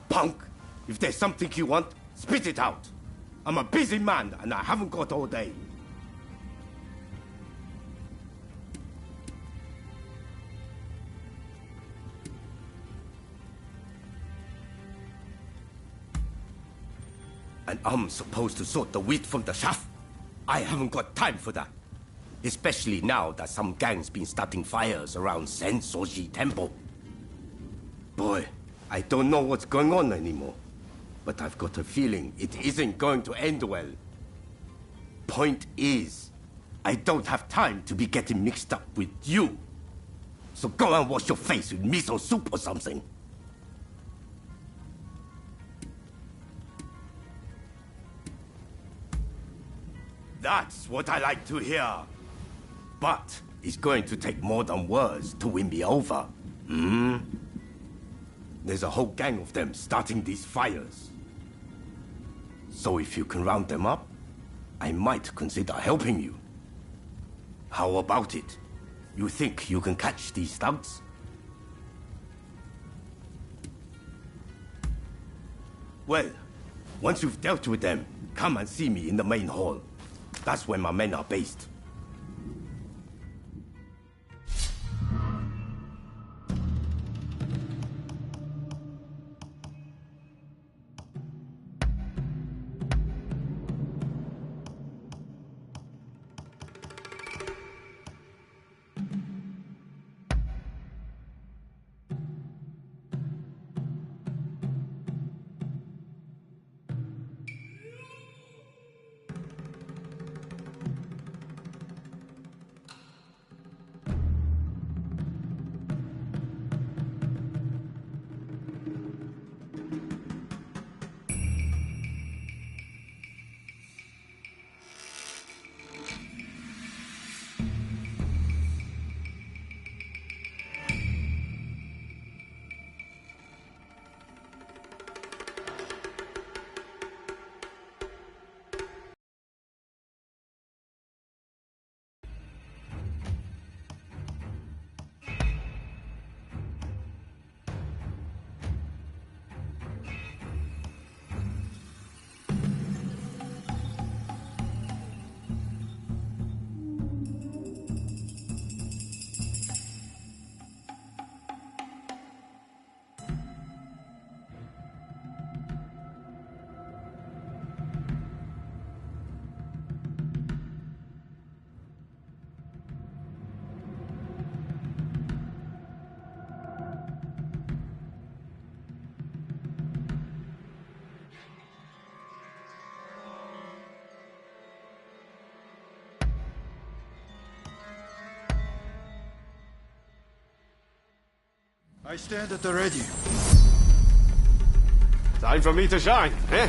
Punk, if there's something you want, spit it out. I'm a busy man, and I haven't got all day. And I'm supposed to sort the wheat from the chaff? I haven't got time for that. Especially now that some gang's been starting fires around Sensoji Temple. Boy, I don't know what's going on anymore. But I've got a feeling it isn't going to end well. Point is, I don't have time to be getting mixed up with you. So go and wash your face with miso soup or something. That's what I like to hear. But it's going to take more than words to win me over. There's a whole gang of them starting these fires. So if you can round them up, I might consider helping you. How about it? You think you can catch these thugs? Well, once you've dealt with them, come and see me in the main hall. That's where my men are based. I stand at the ready. Time for me to shine, eh?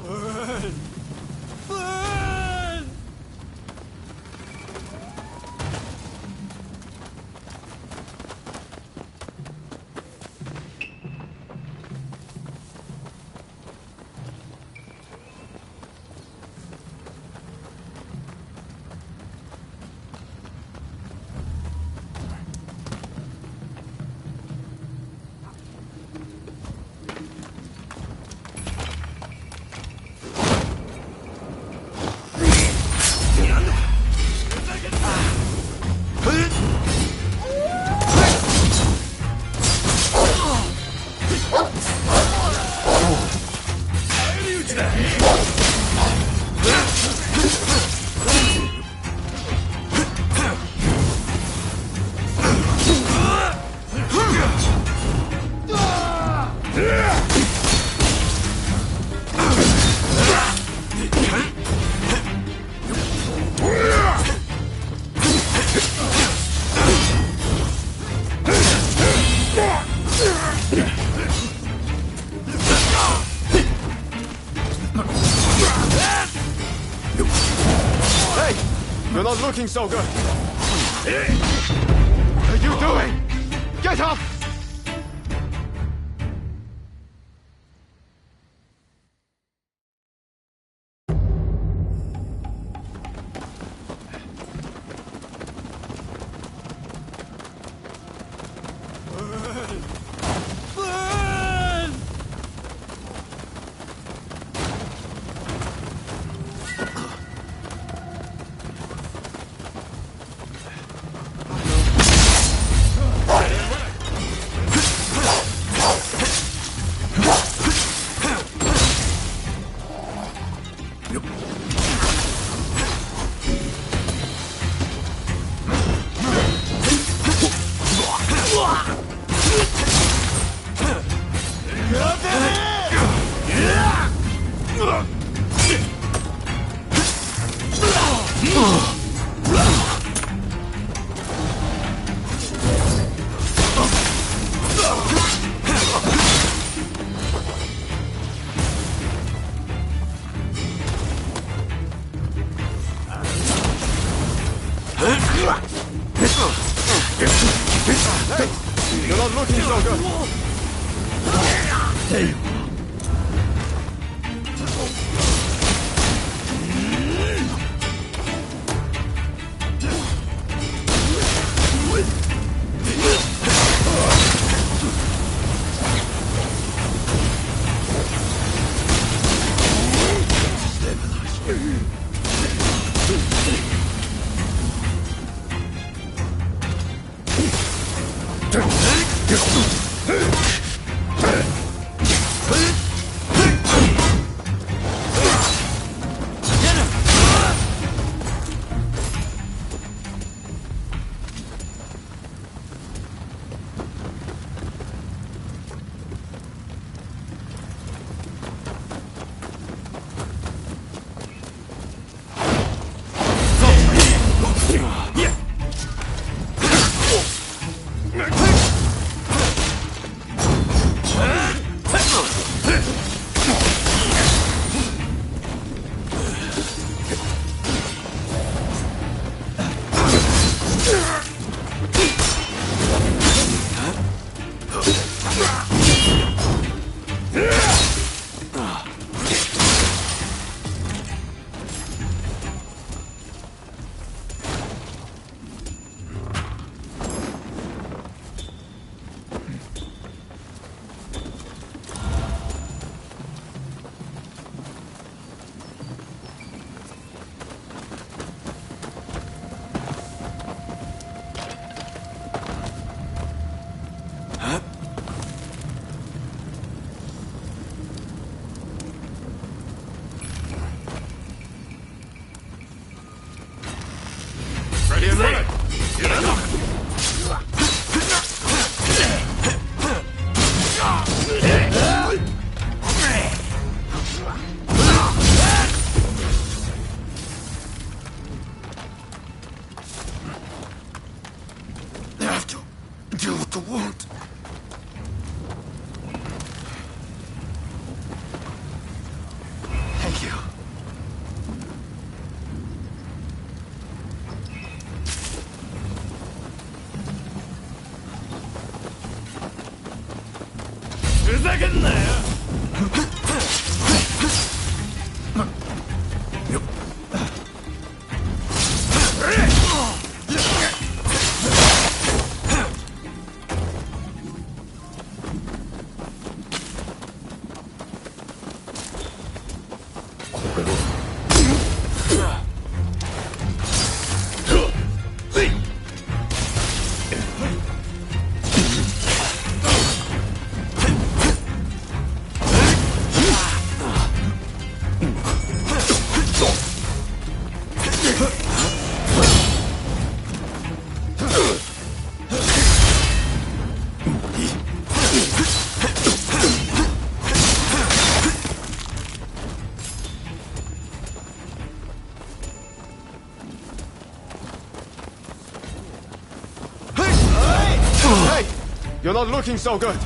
Burn! Burn! You're not looking so good. What are you doing? Get up! You're not looking so good. Ready and running. Here I come. They have to deal with the wound. Thank you. Is that getting there? Hey! You're not looking so good.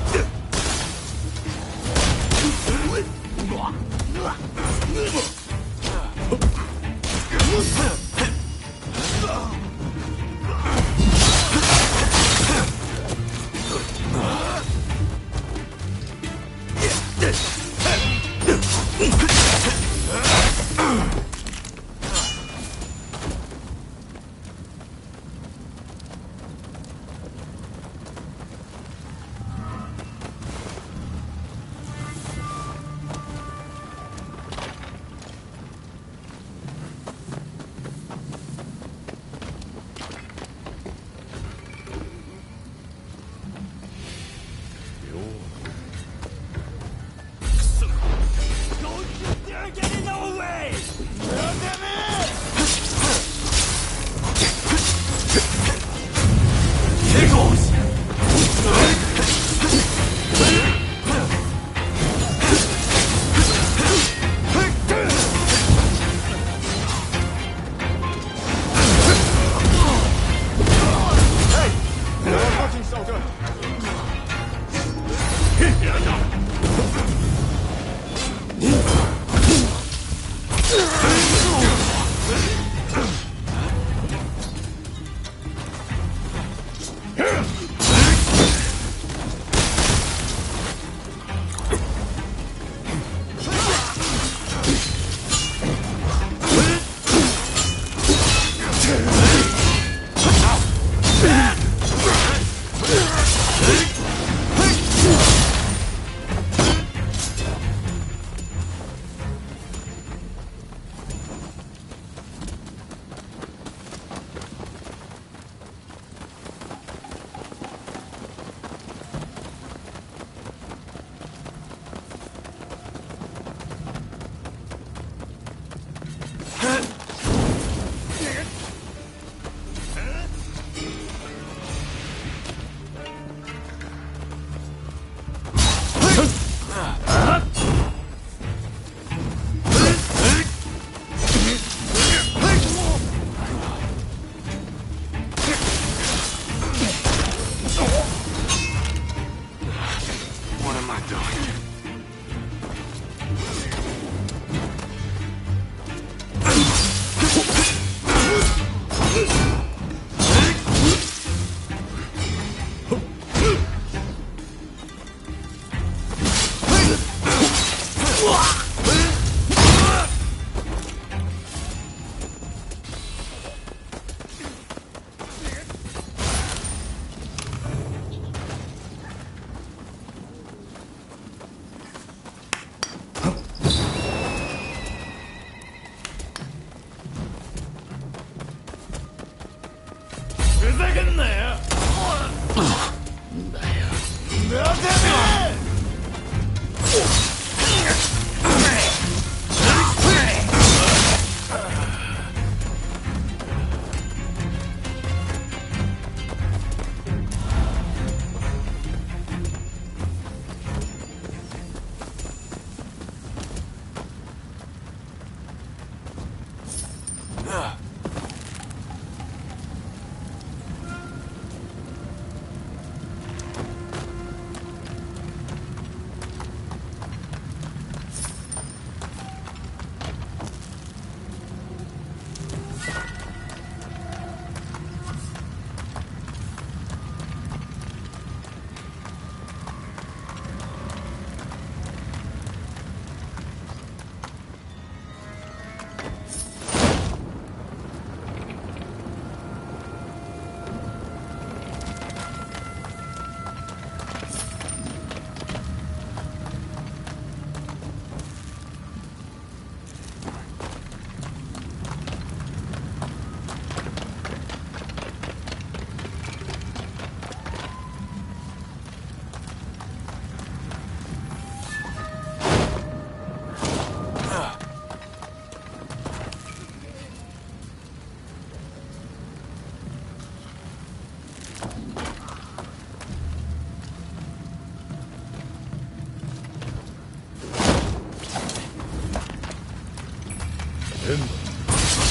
ふざけんなよ。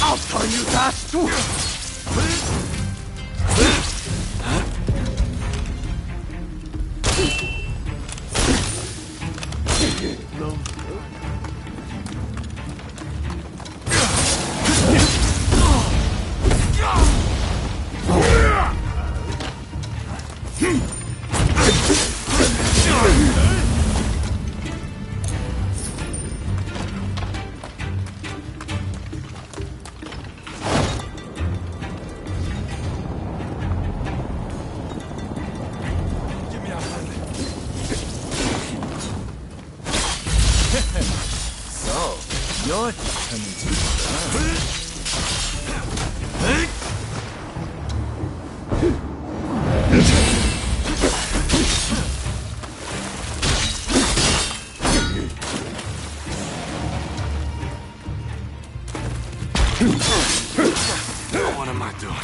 I'll turn you to ash too! You're turning to What am I doing?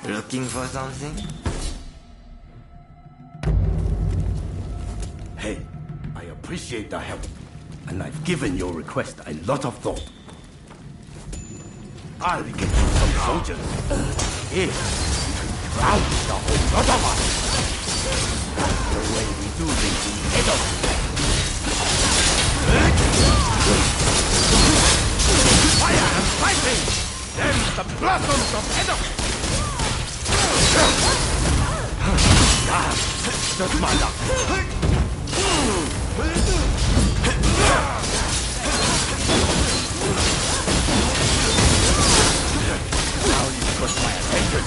Looking for something? Hey, I appreciate the help, and I've given your request a lot of thought. I'll get you some soldiers. Here, round the whole lot of us. The way we do things in Edo. Fire and fighting! Them's the blossoms of Edo! Ah, just my luck. Now you've got my attention.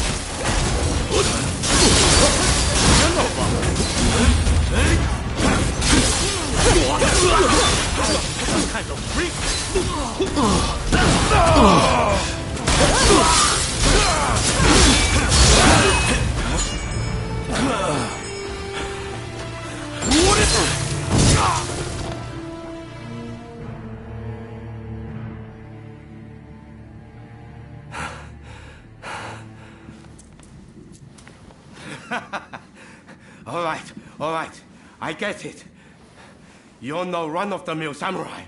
Some kind of freak. All right. I get it. You're no run-of-the-mill samurai.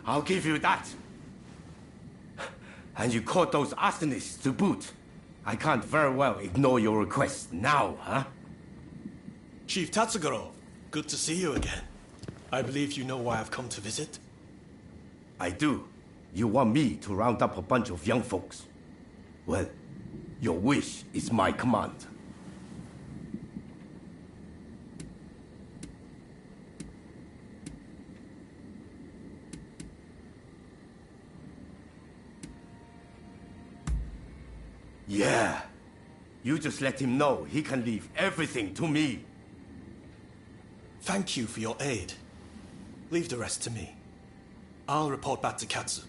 I'll give you that. And you caught those arsonists to boot. I can't very well ignore your request now, huh? Chief Tatsugoro, good to see you again. I believe you know why I've come to visit. I do. You want me to round up a bunch of young folks? Well, your wish is my command. Yeah. You just let him know he can leave everything to me. Thank you for your aid. Leave the rest to me. I'll report back to Katsu.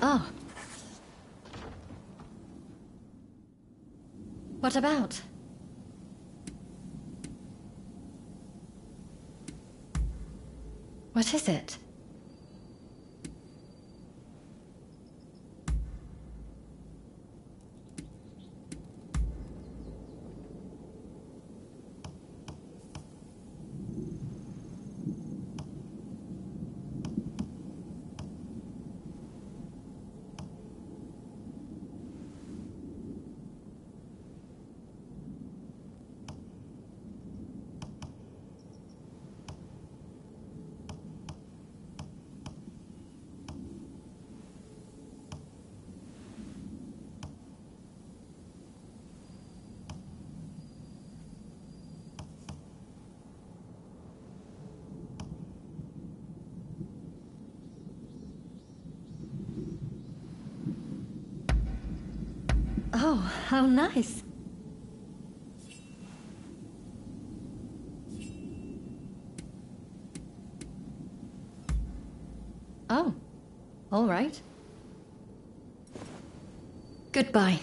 Oh. What about? What is it? Oh, how nice. Oh, all right. Goodbye.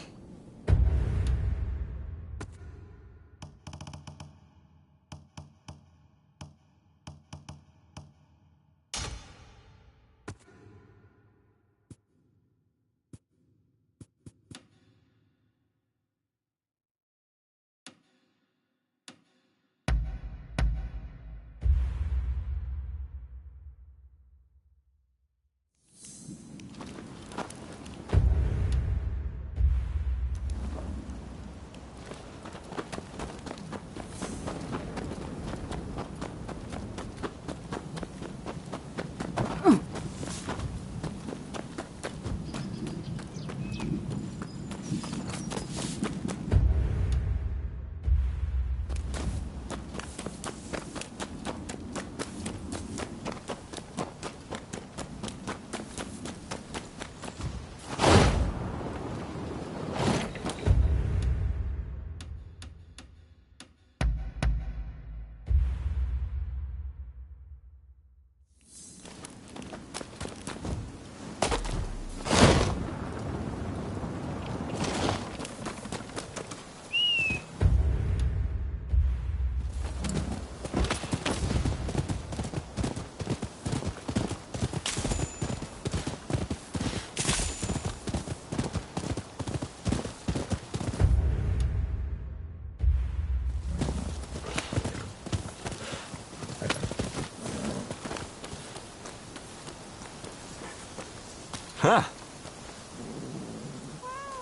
Huh.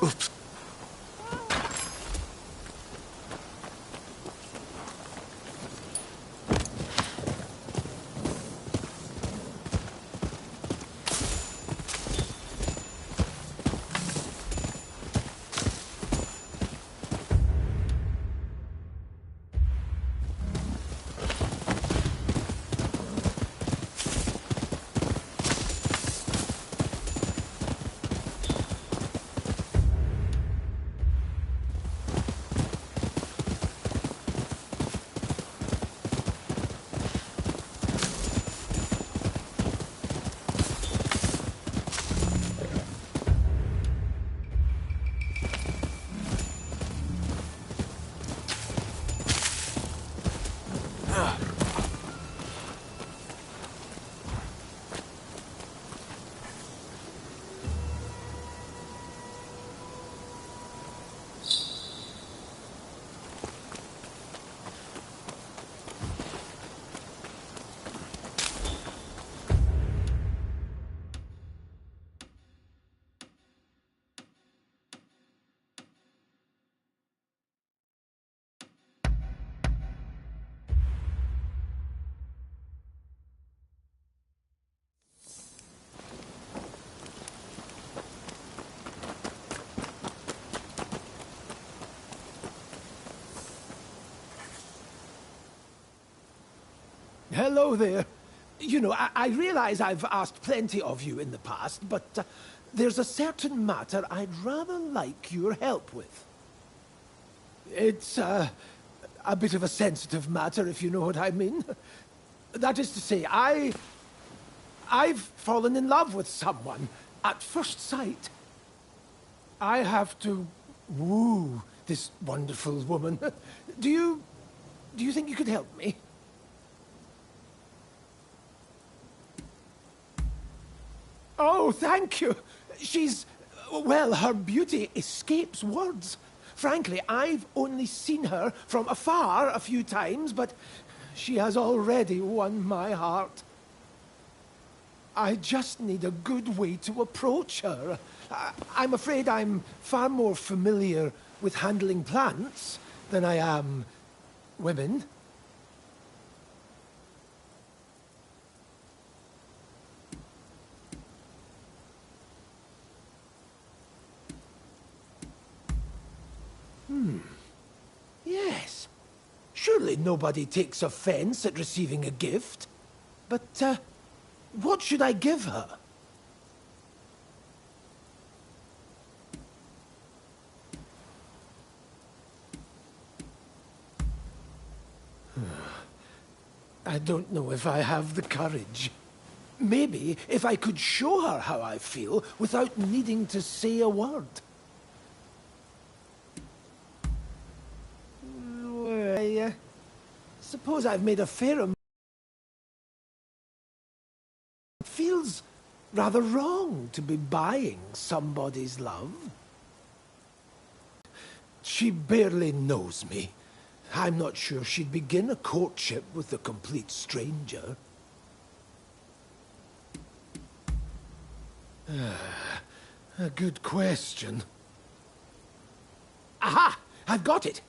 Oops. Hello there. You know, I realize I've asked plenty of you in the past, but there's a certain matter I'd rather like your help with. It's a bit of a sensitive matter, if you know what I mean. That is to say, I've fallen in love with someone at first sight. I have to woo this wonderful woman. Do you think you could help me? Oh, thank you. Well, her beauty escapes words. Frankly, I've only seen her from afar a few times, but she has already won my heart. I just need a good way to approach her. I'm afraid I'm far more familiar with handling plants than I am women. Yes. Surely nobody takes offense at receiving a gift. But, what should I give her? I don't know if I have the courage. Maybe if I could show her how I feel without needing to say a word. I suppose I've made a fair amount. It feels rather wrong to be buying somebody's love. She barely knows me. I'm not sure she'd begin a courtship with a complete stranger. A good question. Aha! I've got it!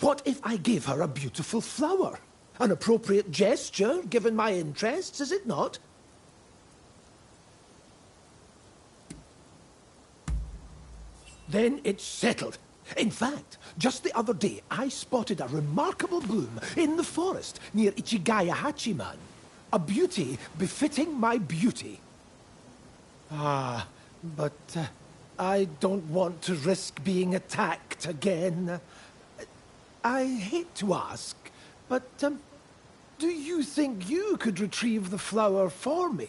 What if I gave her a beautiful flower? An appropriate gesture, given my interests, is it not? Then it's settled. In fact, just the other day, I spotted a remarkable bloom in the forest near Ichigaya Hachiman. A beauty befitting my beauty. But I don't want to risk being attacked again. I hate to ask, but do you think you could retrieve the flower for me?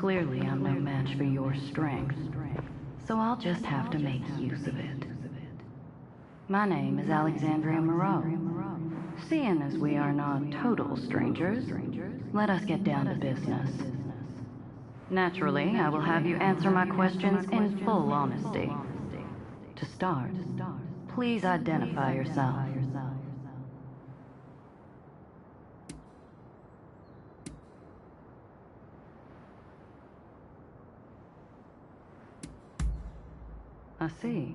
Clearly, I'm no match for your strength, so I'll just have to make use of it. My name is Alexandria Moreau. Seeing as we are not total strangers, let us get down to business. Naturally, I will have you answer my questions in full honesty. To start, please identify yourself. I see.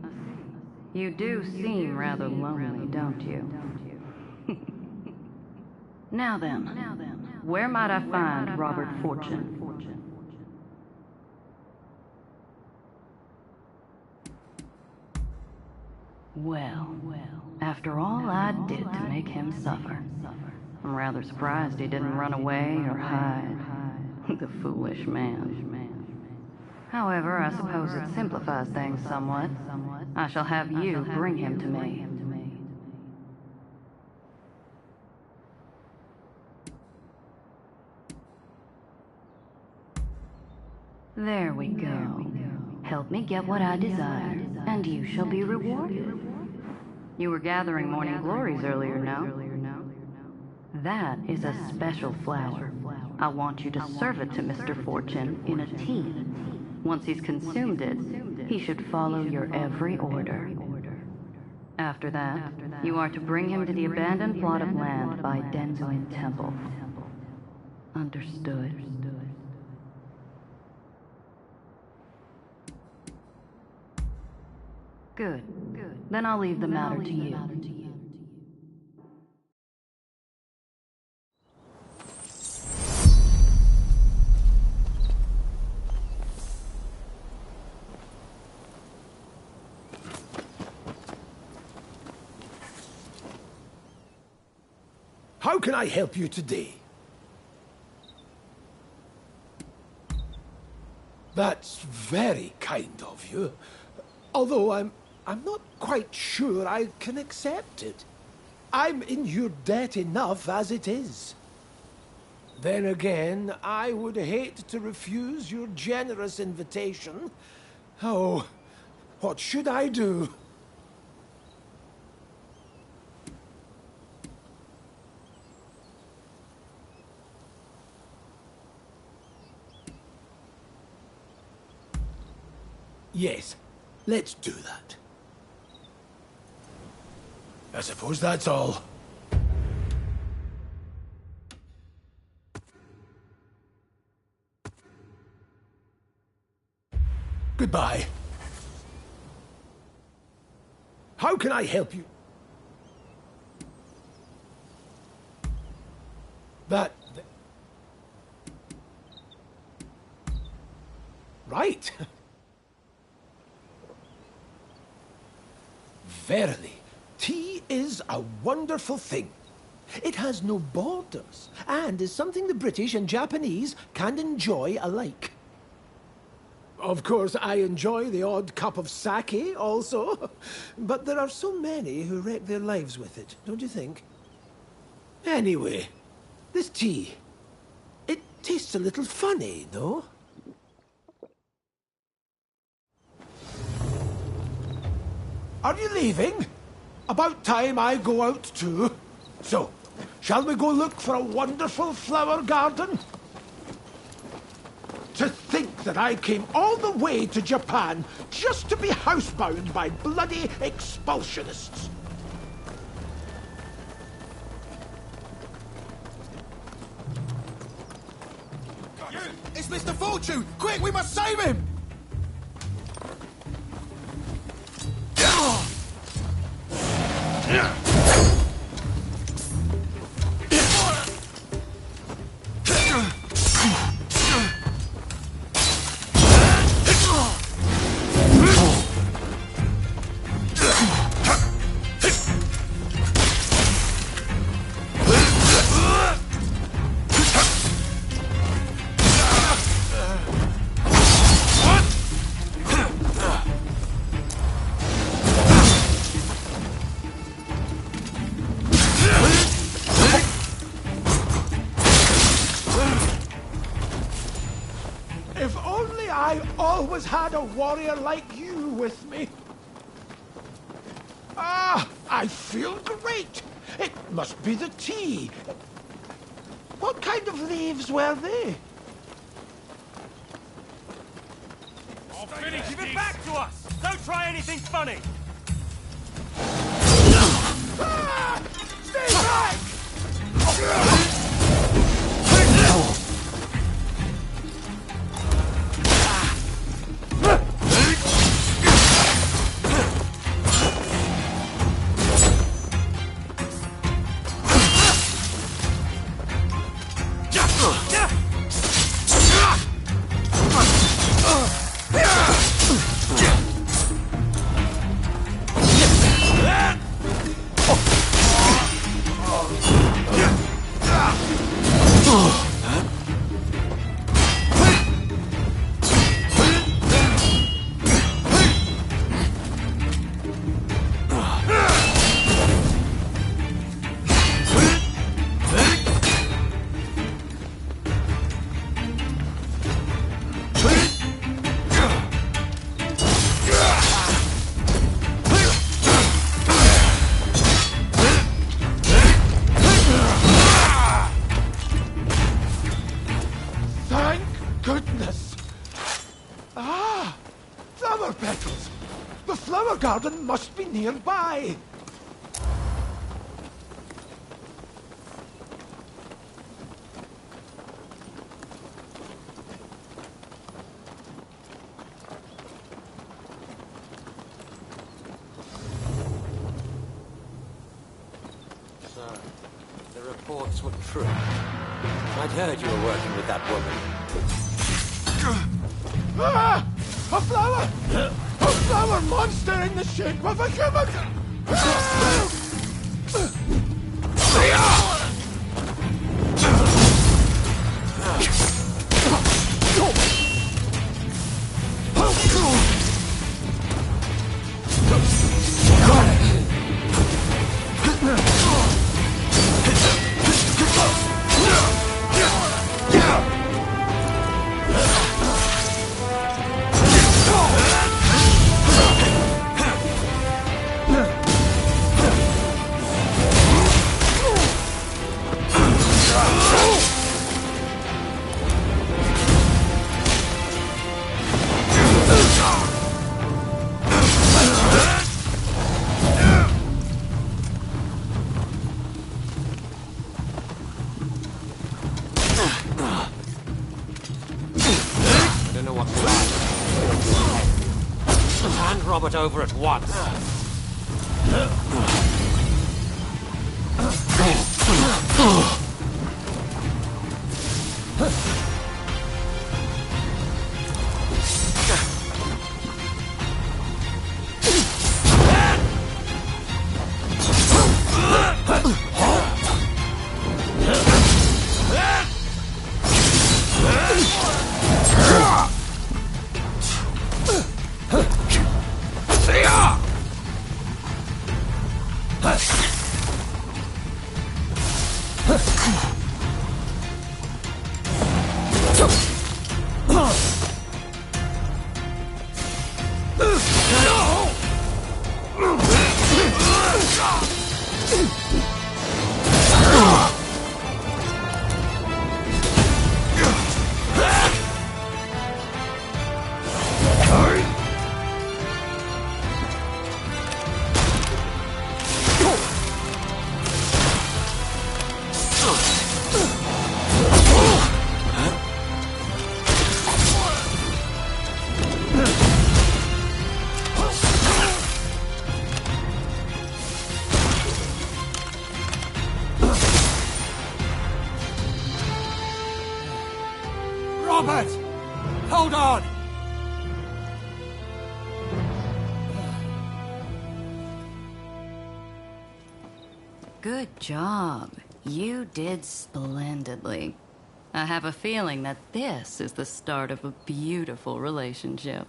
You do seem rather lonely, don't you? Now then, where might I find Robert Fortune? Well, after all I did to make him suffer, I'm rather surprised he didn't run away or hide. The foolish man. However, I suppose it simplifies things somewhat. I shall have you bring him to me. There we go. Help me get what I desire, and you shall be rewarded. You were gathering morning glories earlier, no? That is a special flower. I want you to serve it to Mr. Fortune in a tea. Once he's consumed it, he should follow your every order. After that, you are to bring him to the abandoned plot of land by Denzuin Temple. Understood? Good. Then I'll leave the matter to you. How can I help you today? That's very kind of you. Although I'm not quite sure I can accept it. I'm in your debt enough as it is. Then again, I would hate to refuse your generous invitation. Oh, what should I do? Yes, let's do that. I suppose that's all. Goodbye. How can I help you? Right. Verily, tea is a wonderful thing. It has no borders, and is something the British and Japanese can enjoy alike. Of course, I enjoy the odd cup of sake also, but there are so many who wreck their lives with it, don't you think? Anyway, this tea, it tastes a little funny, though. Are you leaving? About time I go out too. So, shall we go look for a wonderful flower garden? To think that I came all the way to Japan just to be housebound by bloody expulsionists. It's Mr. Fortune! Quick, we must save him! always had a warrior like you with me. Ah, I feel great. It must be the tea. What kind of leaves were they? I'll finish. Give it back to us! Don't try anything funny! Ah! Stay back! Goodness! Ah! Flower petals! The flower garden must be nearby! So, the reports were true. I'd heard you were working with that woman. Ah! A flower! A flower monster in the shape of a human! Hand Robert over at once. Robert! Hold on! Good job. You did splendidly. I have a feeling that this is the start of a beautiful relationship.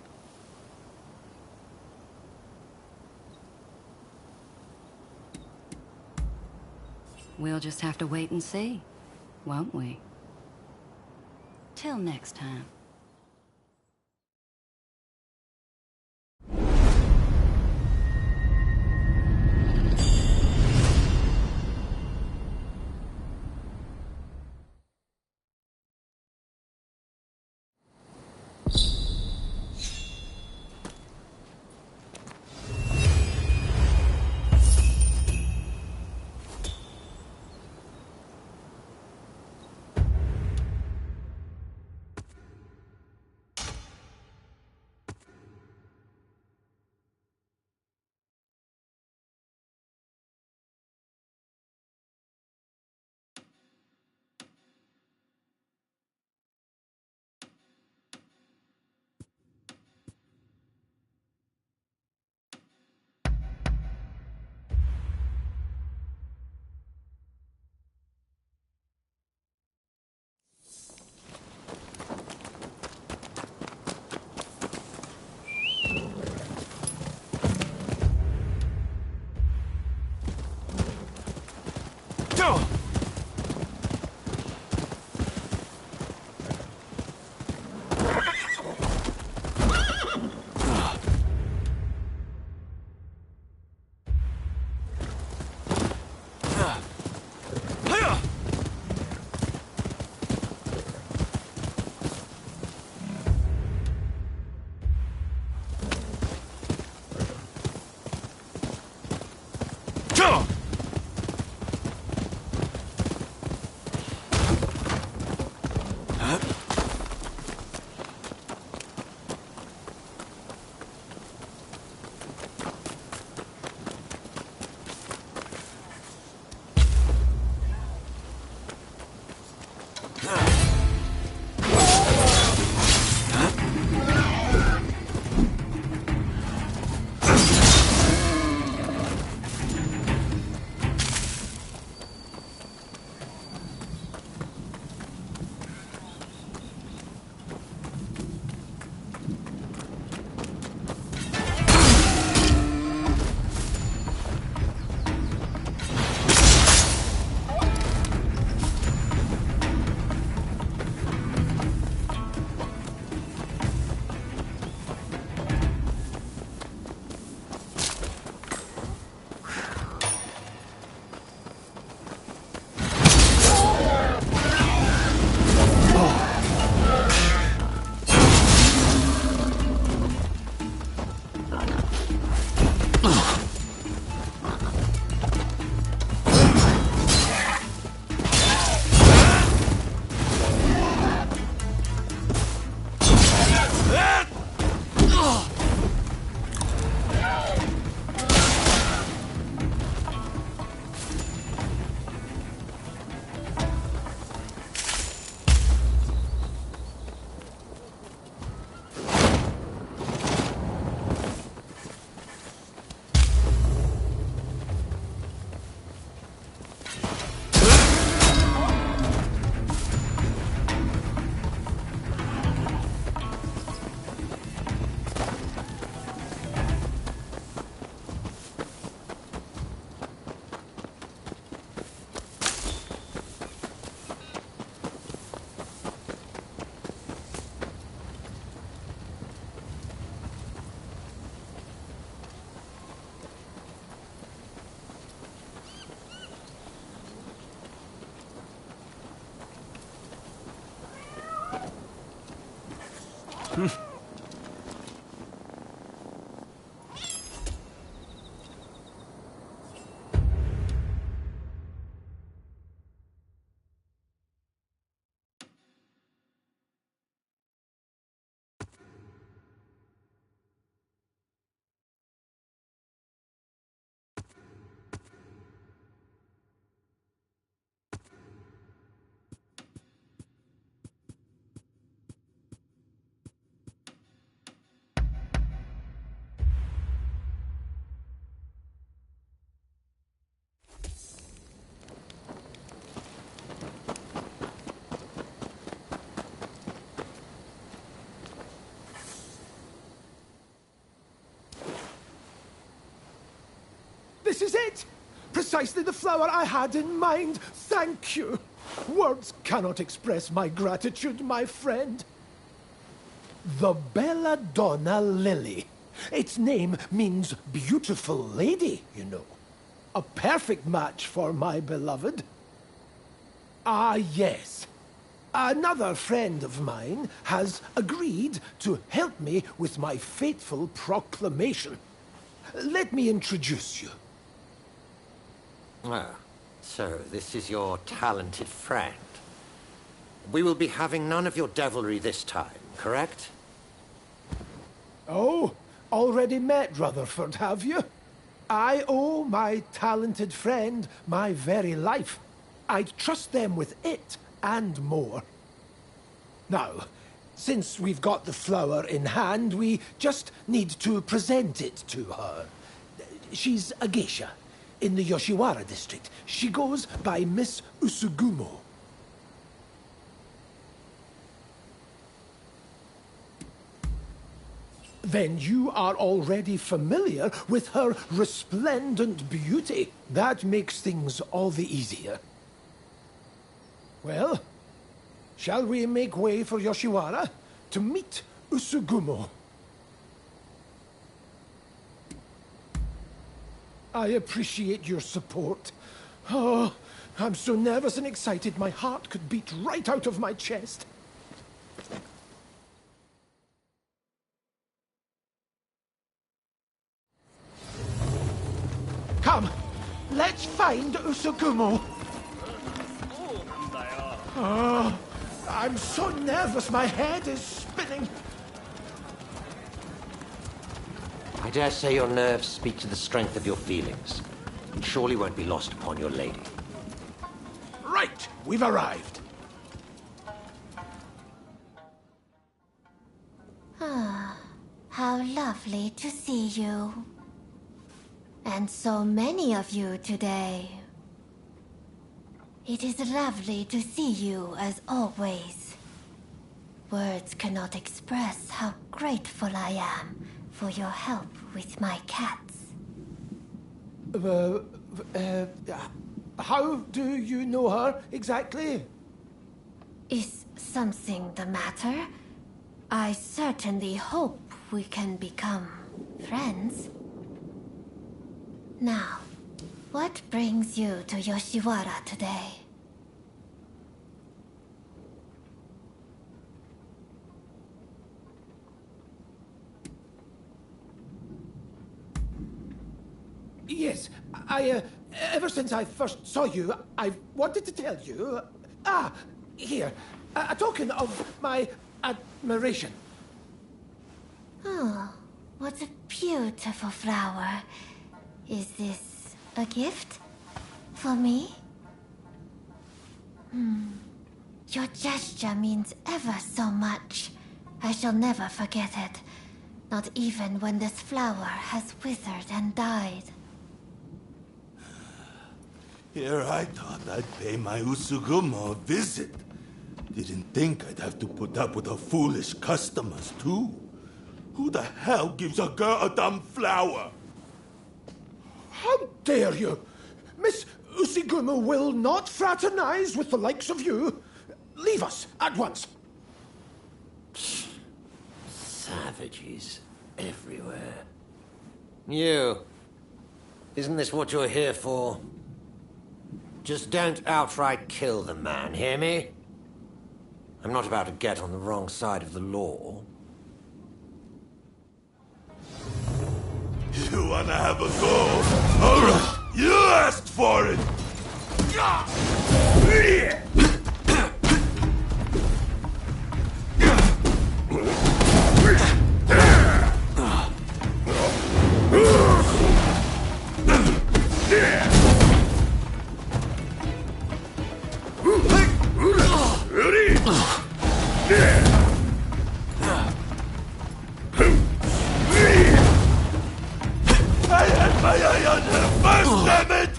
We'll just have to wait and see, won't we? Till next time. This is it! Precisely the flower I had in mind. Thank you. Words cannot express my gratitude, my friend. The Belladonna Lily. Its name means beautiful lady, you know. A perfect match for my beloved. Ah, yes. Another friend of mine has agreed to help me with my fateful proclamation. Let me introduce you. Ah, so this is your talented friend. We will be having none of your devilry this time, correct? Oh, already met Rutherford, have you? I owe my talented friend my very life. I'd trust them with it and more. Now, since we've got the flower in hand, we just need to present it to her. She's a geisha in the Yoshiwara district. She goes by Miss Usugumo. Then you are already familiar with her resplendent beauty. That makes things all the easier. Well, shall we make way for Yoshiwara to meet Usugumo? I appreciate your support. Oh, I'm so nervous and excited my heart could beat right out of my chest. Come, let's find Usugumo. Oh, I'm so nervous my head is spinning. I dare say your nerves speak to the strength of your feelings. It surely won't be lost upon your lady. Right, we've arrived. Ah, how lovely to see you. And so many of you today. It is lovely to see you as always. Words cannot express how grateful I am for your help with my cats. How do you know her exactly? Is something the matter? I certainly hope we can become friends. Now, what brings you to Yoshiwara today? Yes, ever since I first saw you, I've wanted to tell you... here, a token of my admiration. Oh, what a beautiful flower. Is this a gift? For me? Your gesture means ever so much. I shall never forget it. Not even when this flower has withered and died. Here I thought I'd pay my Usugumo a visit. Didn't think I'd have to put up with her foolish customers, too. Who the hell gives a girl a dumb flower? How dare you! Miss Usugumo will not fraternize with the likes of you. Leave us at once. Savages everywhere. You. Isn't this what you're here for? Just don't outright kill the man, hear me? I'm not about to get on the wrong side of the law. You wanna have a go? Alright, you asked for it! I had my eye on her first, damn it!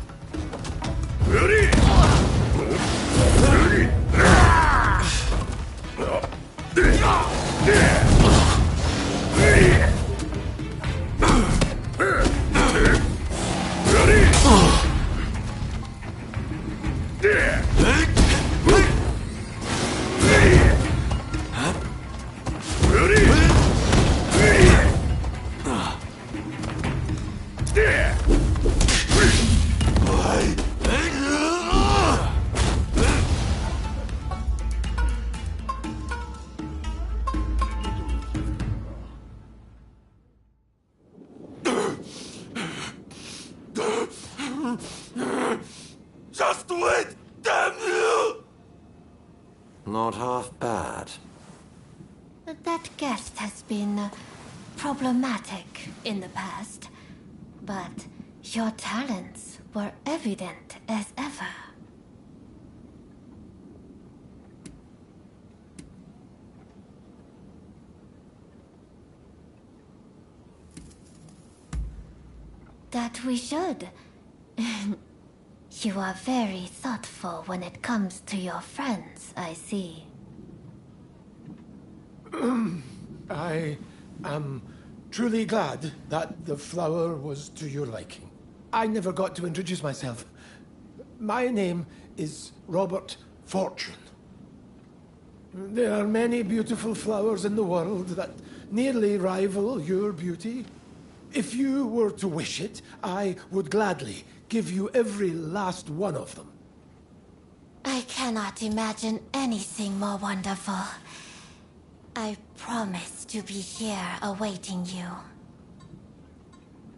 Just wait, damn you! Not half bad. That guest has been problematic in the past, but your talents were evident as ever. That we should. You are very thoughtful when it comes to your friends, I see. I am truly glad that the flower was to your liking. I never got to introduce myself. My name is Robert fortune. There are many beautiful flowers in the world that nearly rival your beauty. If you were to wish it, I would gladly give you every last one of them. I cannot imagine anything more wonderful. I promise to be here awaiting you.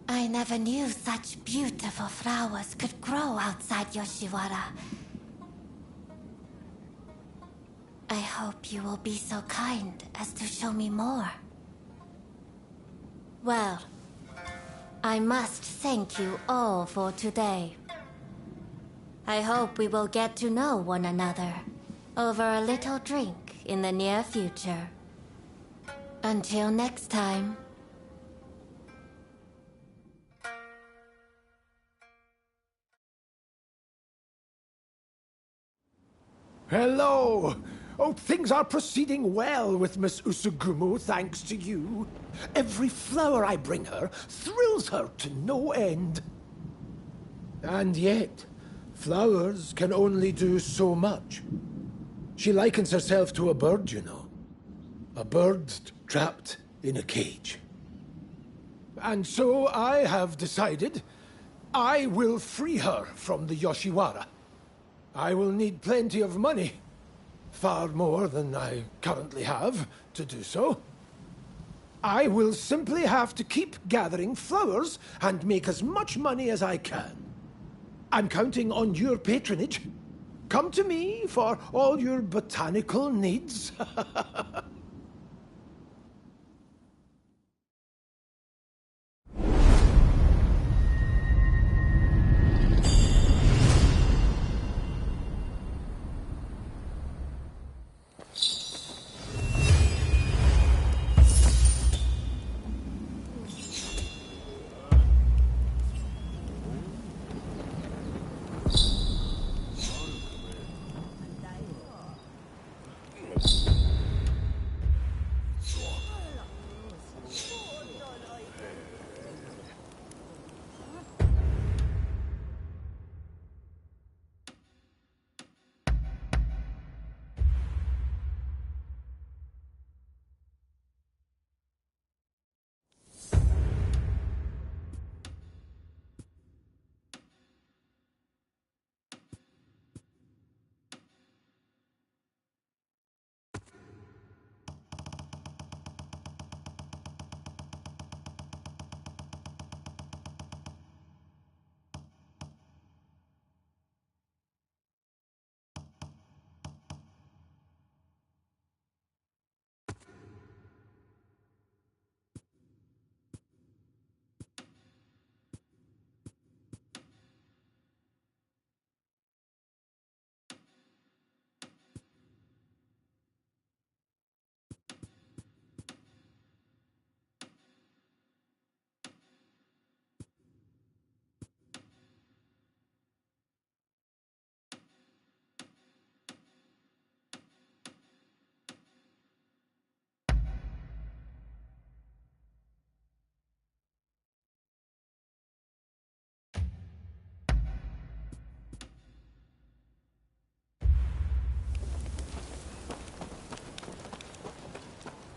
I never knew such beautiful flowers could grow outside Yoshiwara. I hope you will be so kind as to show me more. Well, I must thank you all for today. I hope we will get to know one another over a little drink in the near future. Until next time. Hello! Oh, things are proceeding well with Miss Usugumo, thanks to you. Every flower I bring her thrills her to no end. And yet, flowers can only do so much. She likens herself to a bird, you know. A bird trapped in a cage. And so I have decided I will free her from the Yoshiwara. I will need plenty of money. Far more than I currently have to do so. I will simply have to keep gathering flowers and make as much money as I can. I'm counting on your patronage. Come to me for all your botanical needs.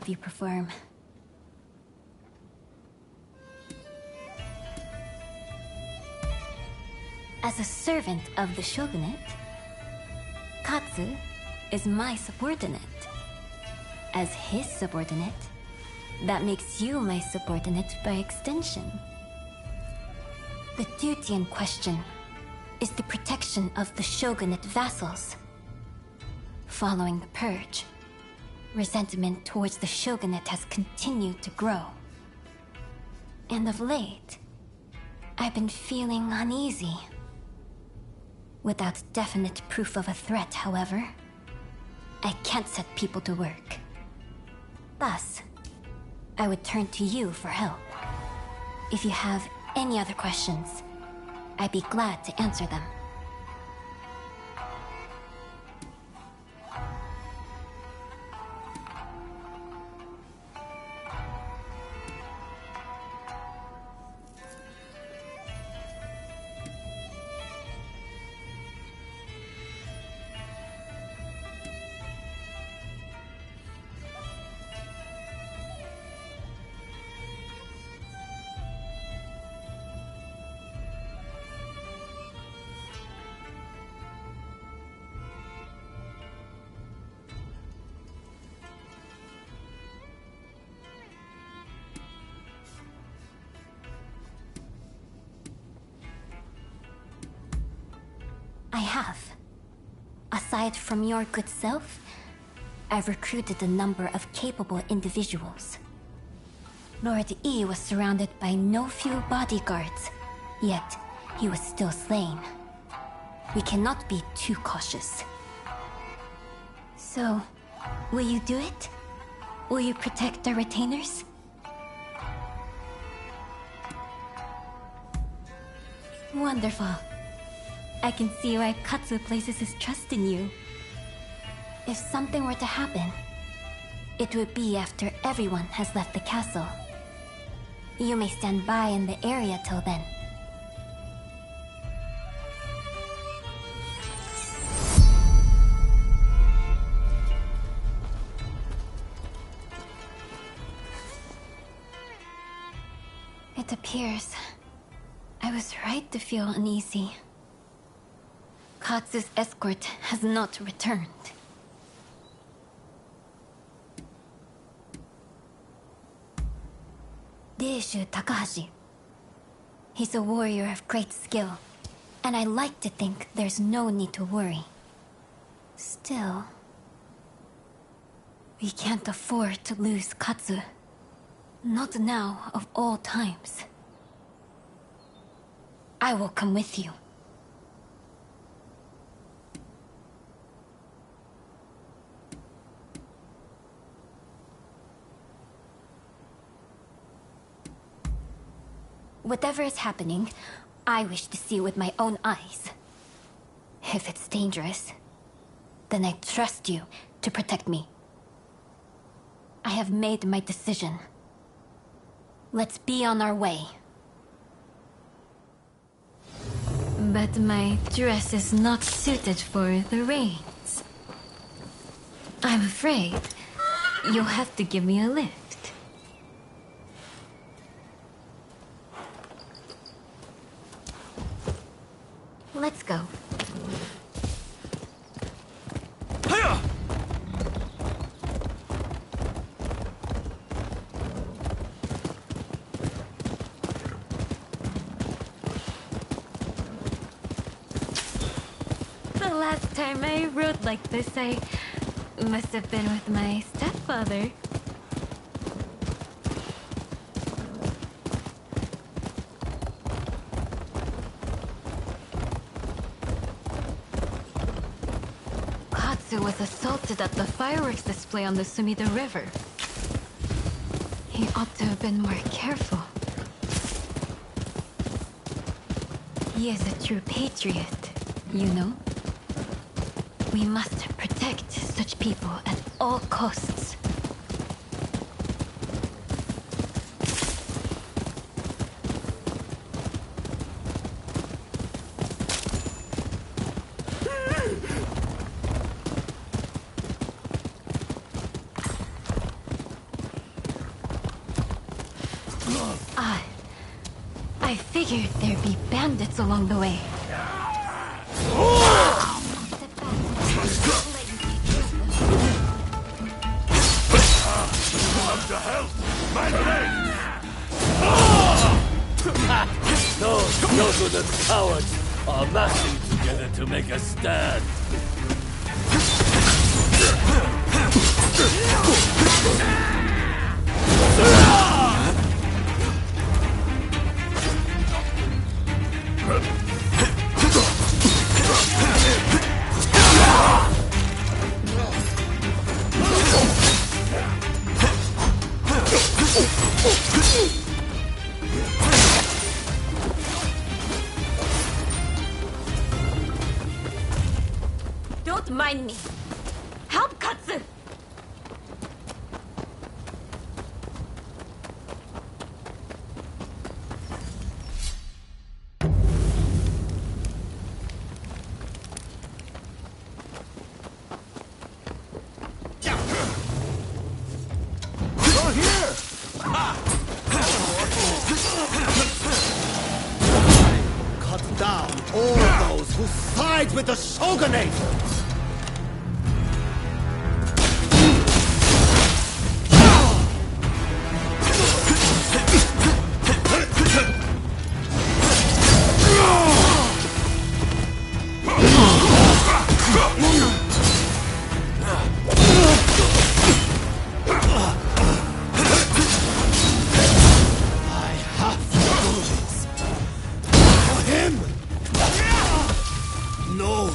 If you perform. As a servant of the shogunate, Katsu is my subordinate. As his subordinate, that makes you my subordinate by extension. The duty in question is the protection of the shogunate vassals. Following the purge, resentment towards the shogunate has continued to grow. And of late, I've been feeling uneasy. Without definite proof of a threat, however, I can't set people to work. Thus, I would turn to you for help. If you have any other questions, I'd be glad to answer them. I have. Aside from your good self, I've recruited a number of capable individuals. Lord E was surrounded by no few bodyguards, yet he was still slain. We cannot be too cautious. So, will you do it? Will you protect our retainers? Wonderful. I can see why Katsu places his trust in you. If something were to happen, it would be after everyone has left the castle. You may stand by in the area till then. It appears I was right to feel uneasy. Katsu's escort has not returned. Deishu Takahashi. He's a warrior of great skill, and I like to think there's no need to worry. Still, we can't afford to lose Katsu. Not now, of all times. I will come with you. Whatever is happening, I wish to see with my own eyes. If it's dangerous, then I trust you to protect me. I have made my decision. Let's be on our way. But my dress is not suited for the rains. I'm afraid you'll have to give me a lift. Let's go. The last time I rode like this, I must have been with my stepfather. Katsu was assaulted at the fireworks display on the Sumida River. He ought to have been more careful. He is a true patriot, you know? We must protect such people at all costs. I figured there'd be bandits along the way. Come to help! My legs! Those no-good cowards are massing together to make a stand. Don't mind me. Help Katsu! Cut down all those who side with the shogunate! No,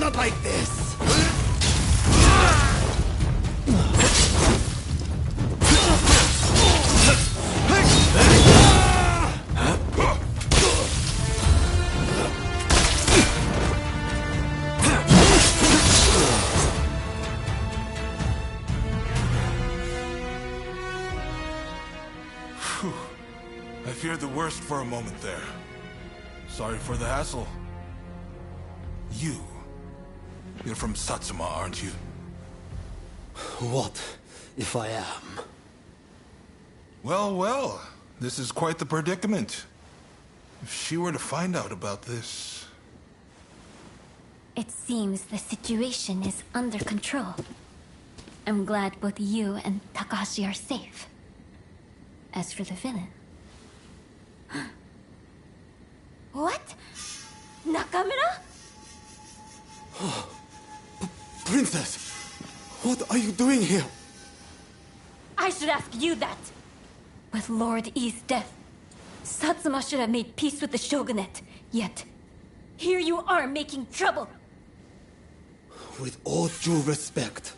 not like this. I feared the worst for a moment there. Sorry for the hassle. You're from Satsuma, aren't you? What if I am? Well, well, this is quite the predicament. If she were to find out about this... It seems the situation is under control. I'm glad both you and Takahashi are safe. As for the villain... What? Nakamura? Princess, what are you doing here? I should ask you that. With Lord Yi's death, Satsuma should have made peace with the shogunate. Yet, here you are making trouble. With all due respect,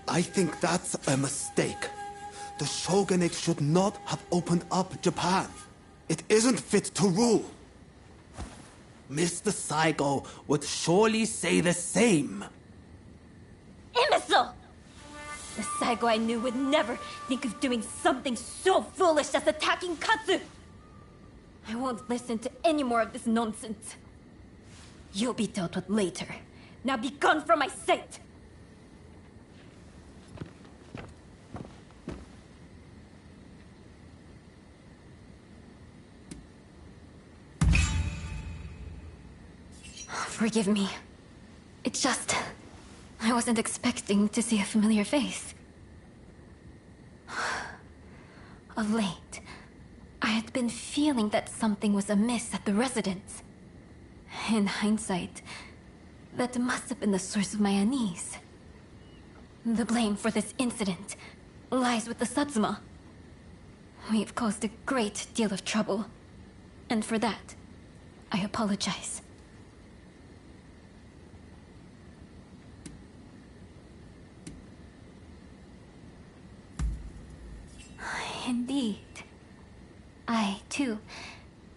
I think that's a mistake. The shogunate should not have opened up Japan. It isn't fit to rule. Mr. Saigo would surely say the same. Imbecile! The Saigo I knew would never think of doing something so foolish as attacking Katsu! I won't listen to any more of this nonsense. You'll be dealt with later. Now be gone from my sight! Forgive me. It's just... I wasn't expecting to see a familiar face. Of late, I had been feeling that something was amiss at the residence. In hindsight, that must have been the source of my unease. The blame for this incident lies with the Satsuma. We've caused a great deal of trouble, and for that, I apologize. Indeed. I, too,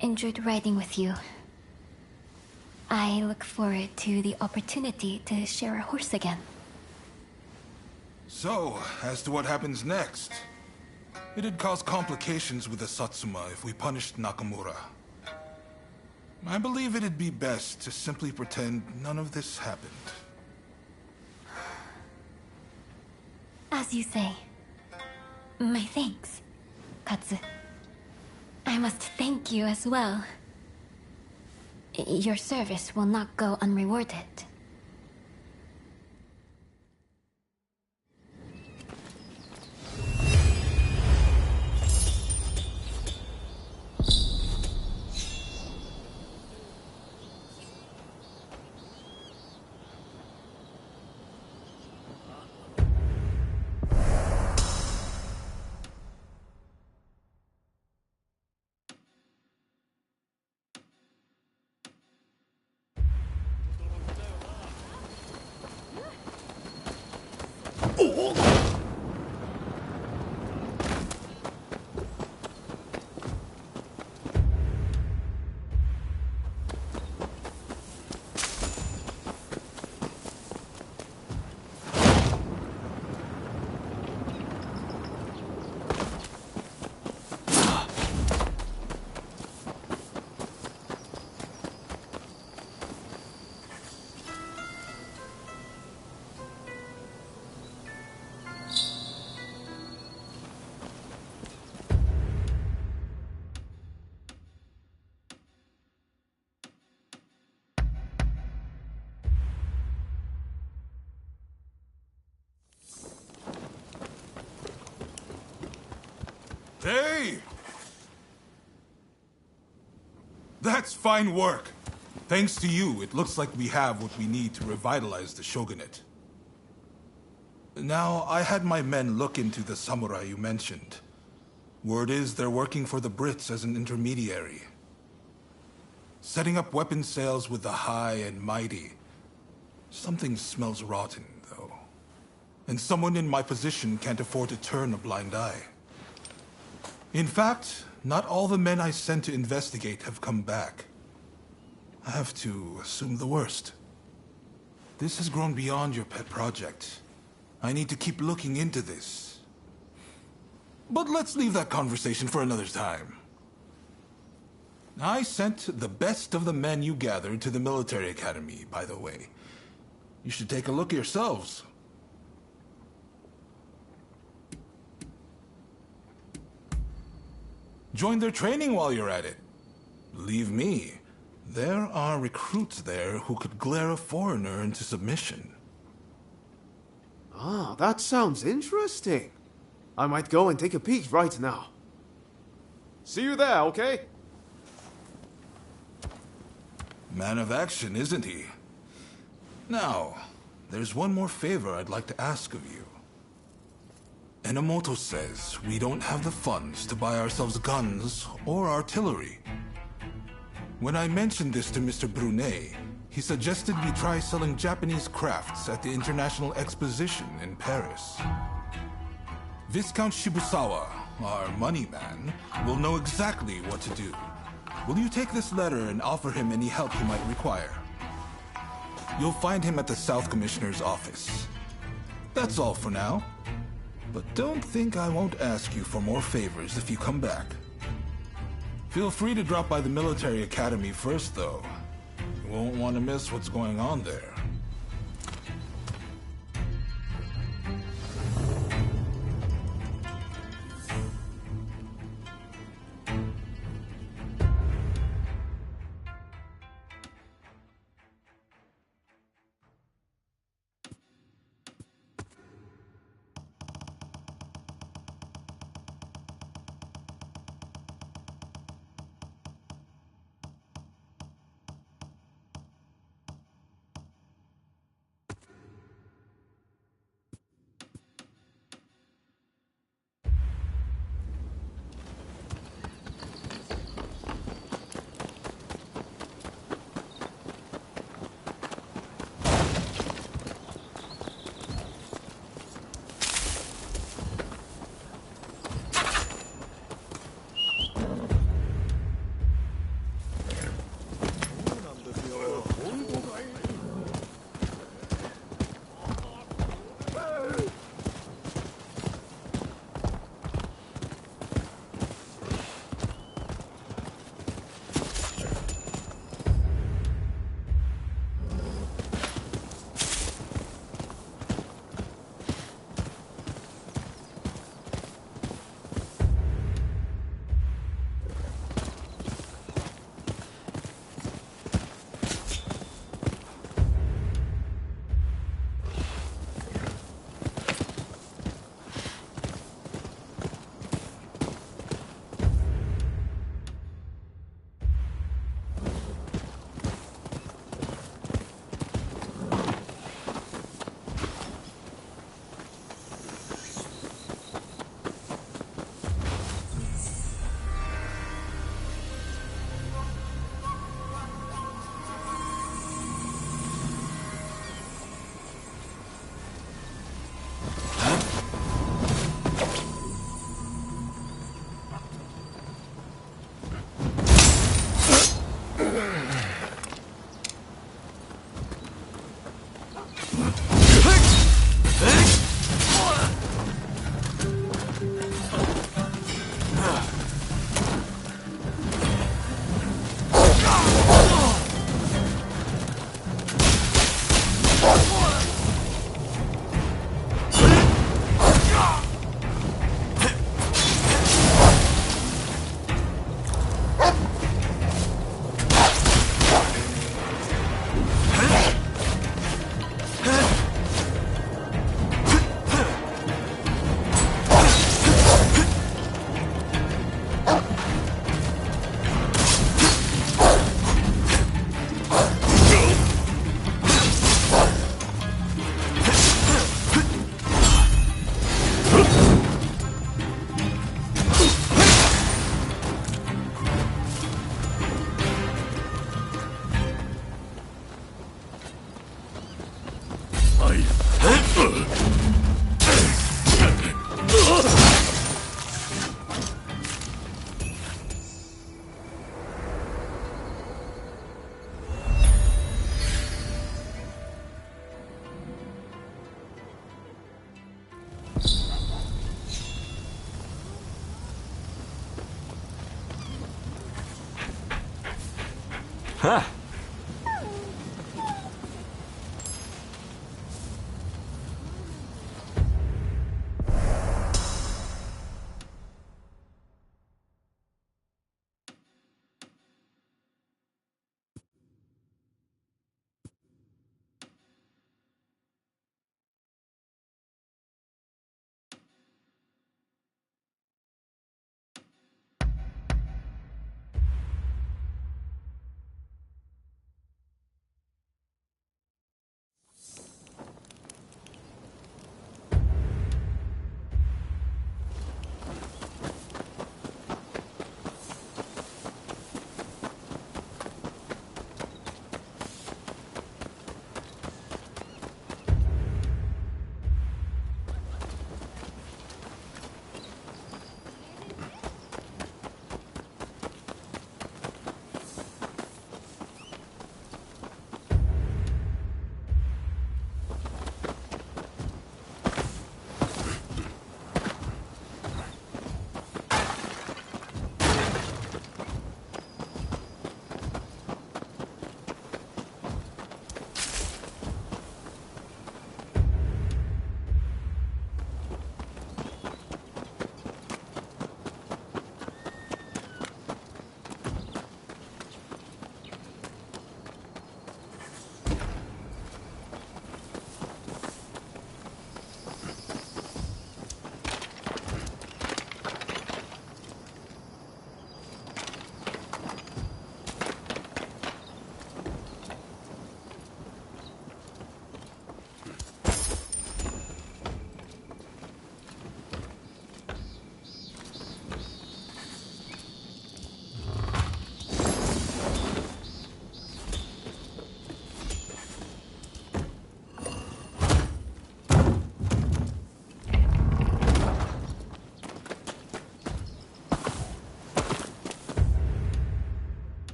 enjoyed riding with you. I look forward to the opportunity to share a horse again. So, as to what happens next. It'd cause complications with the Satsuma if we punished Nakamura. I believe it'd be best to simply pretend none of this happened. As you say. My thanks, Katsu. I must thank you as well. Your service will not go unrewarded. Hey! That's fine work. Thanks to you, it looks like we have what we need to revitalize the shogunate. Now, I had my men look into the samurai you mentioned. Word is they're working for the Brits as an intermediary. Setting up weapon sales with the high and mighty, Something smells rotten, though. And someone in my position can't afford to turn a blind eye. In fact, not all the men I sent to investigate have come back. I have to assume the worst. This has grown beyond your pet project. I need to keep looking into this. But let's leave that conversation for another time. I sent the best of the men you gathered to the military academy, by the way. You should take a look yourselves. Join their training while you're at it. Believe me, there are recruits there who could glare a foreigner into submission. Ah, that sounds interesting. I might go and take a peek right now. See you there, okay? Man of action, isn't he? Now, there's one more favor I'd like to ask of you. Enomoto says we don't have the funds to buy ourselves guns or artillery. When I mentioned this to Mr. Brunet, he suggested we try selling Japanese crafts at the International Exposition in Paris. Viscount Shibusawa, our money man, will know exactly what to do. Will you take this letter and offer him any help he might require? You'll find him at the South Commissioner's office. That's all for now. But don't think I won't ask you for more favors if you come back. Feel free to drop by the military academy first, though. You won't want to miss what's going on there.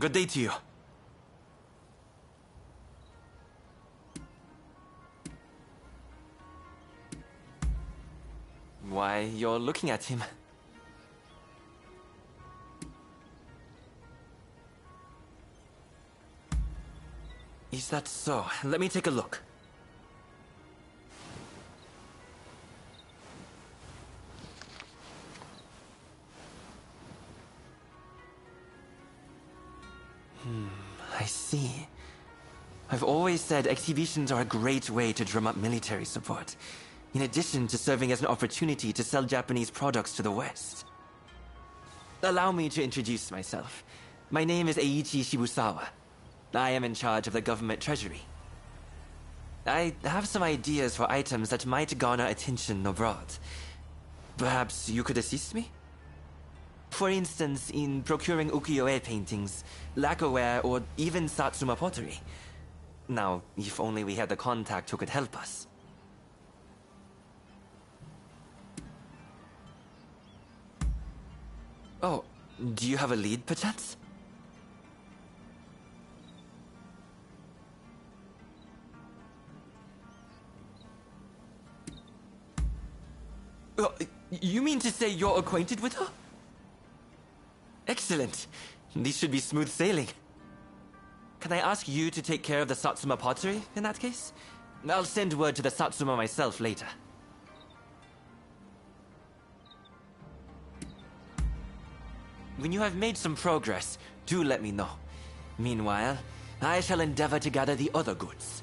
Good day to you. Why, you're looking at him. Is that so? Let me take a look. I see. I've always said exhibitions are a great way to drum up military support, in addition to serving as an opportunity to sell Japanese products to the West. Allow me to introduce myself. My name is Eiichi Shibusawa. I am in charge of the government treasury. I have some ideas for items that might garner attention abroad. Perhaps you could assist me? For instance, in procuring ukiyo-e paintings, lacquerware, or even Satsuma pottery. Now, if only we had the contact who could help us. Oh, do you have a lead, perchance? You mean to say you're acquainted with her? Excellent. These should be smooth sailing. Can I ask you to take care of the Satsuma pottery, in that case? I'll send word to the Satsuma myself later. When you have made some progress, do let me know. Meanwhile, I shall endeavor to gather the other goods.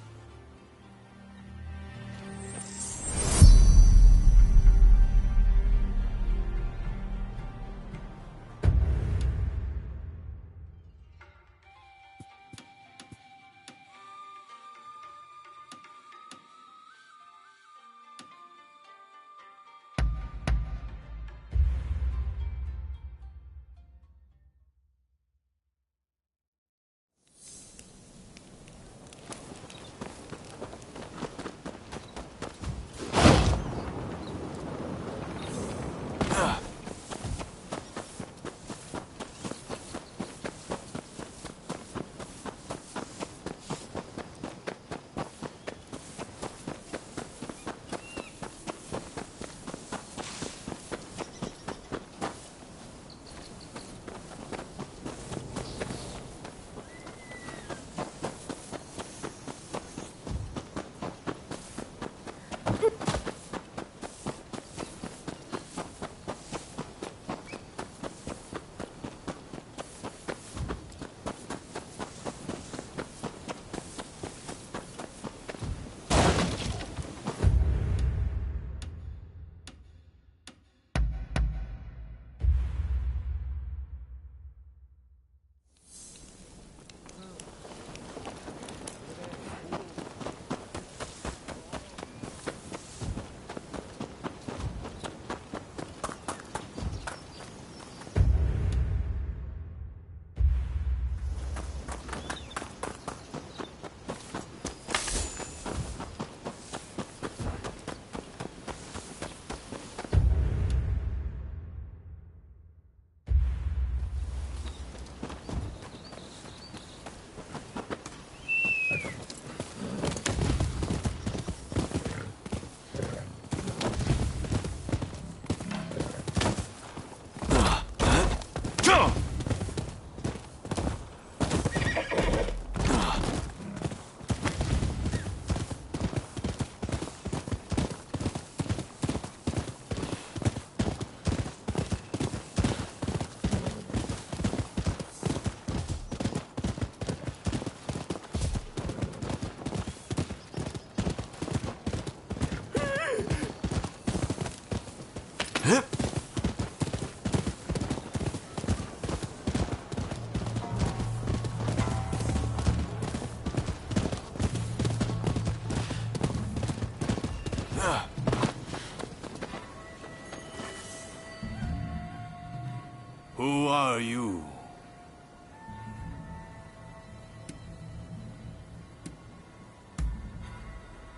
Who are you?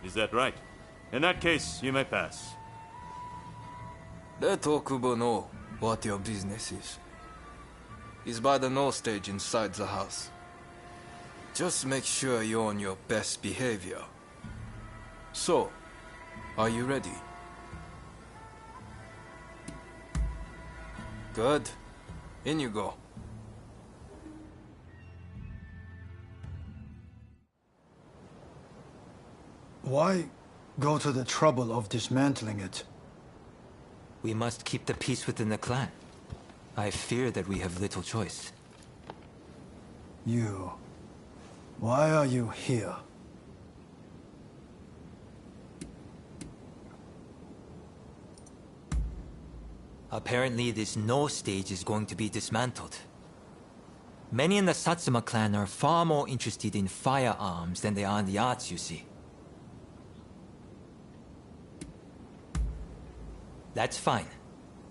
Is that right? In that case, you may pass. Let Okubo know what your business is. is by the no stage inside the house. Just make sure you're on your best behavior. So, are you ready? Good. In you go. Why go to the trouble of dismantling it? We must keep the peace within the clan. I fear that we have little choice. You... Why are you here? Apparently this no stage is going to be dismantled. Many in the Satsuma clan are far more interested in firearms than they are in the arts, you see. That's fine.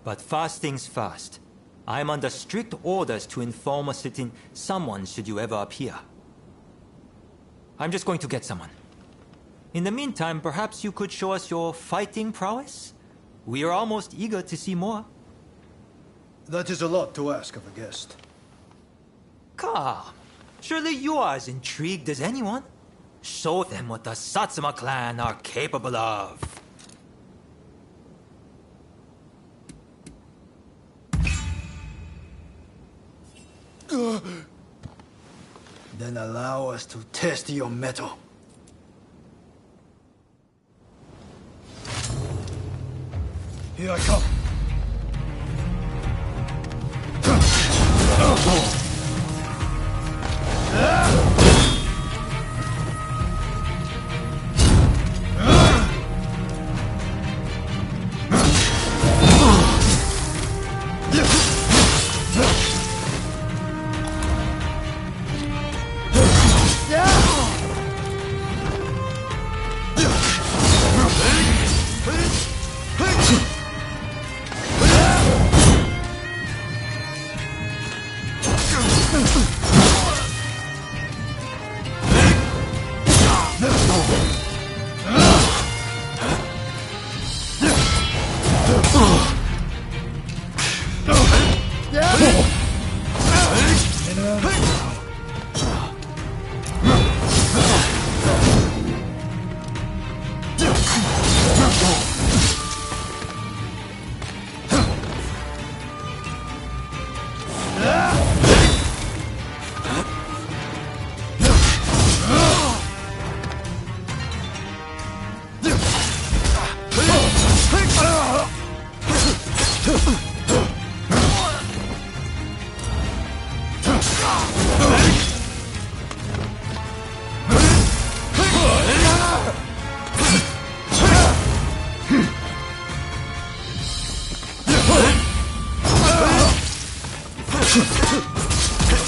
But first things first. I'm under strict orders to inform a certain someone should you ever appear. I'm just going to get someone. In the meantime, perhaps you could show us your fighting prowess? We are almost eager to see more. That is a lot to ask of a guest. Come. Surely you are as intrigued as anyone. Show them what the Satsuma clan are capable of. Then allow us to test your mettle. Here I come.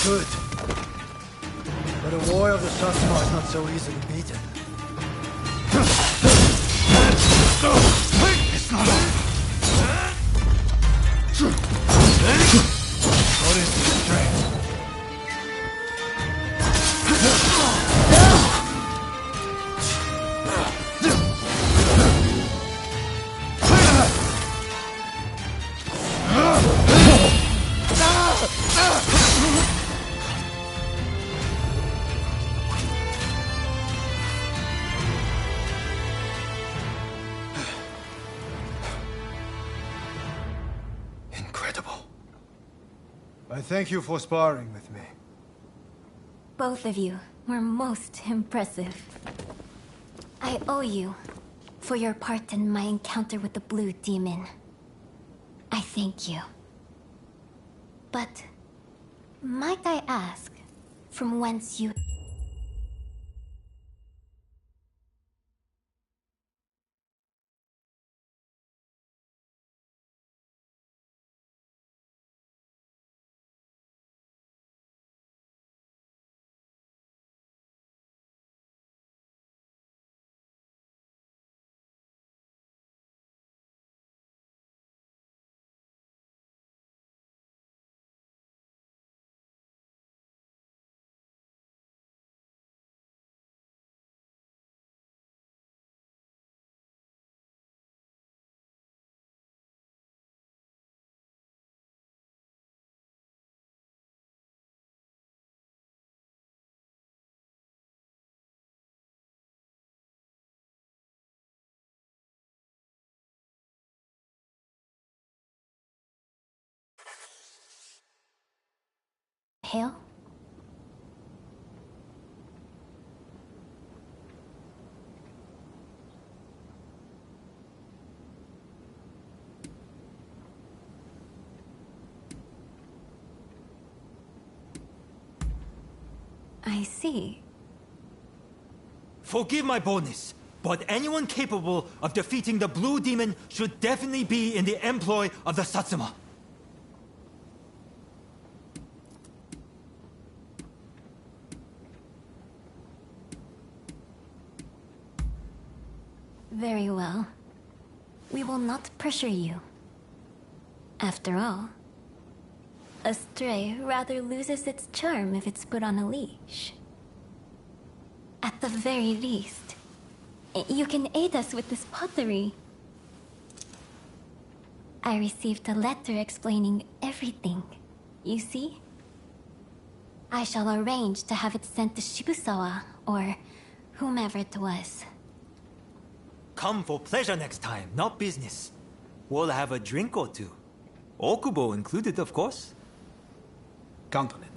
Good. But a warrior of the Satsuma is not so easily beaten. It's not over. What is this strength? Incredible. I thank you for sparring with me. Both of you were most impressive. I owe you for your part in my encounter with the Blue Demon. I thank you. But might I ask from whence you... hill? I see. Forgive my boldness, but anyone capable of defeating the Blue Demon should definitely be in the employ of the Satsuma. Very well. We will not pressure you. After all, a stray rather loses its charm if it's put on a leash. At the very least, you can aid us with this pottery. I received a letter explaining everything, you see? I shall arrange to have it sent to Shibusawa, or whomever it was. Come for pleasure next time, not business. We'll have a drink or two. Okubo included, of course. Count on it.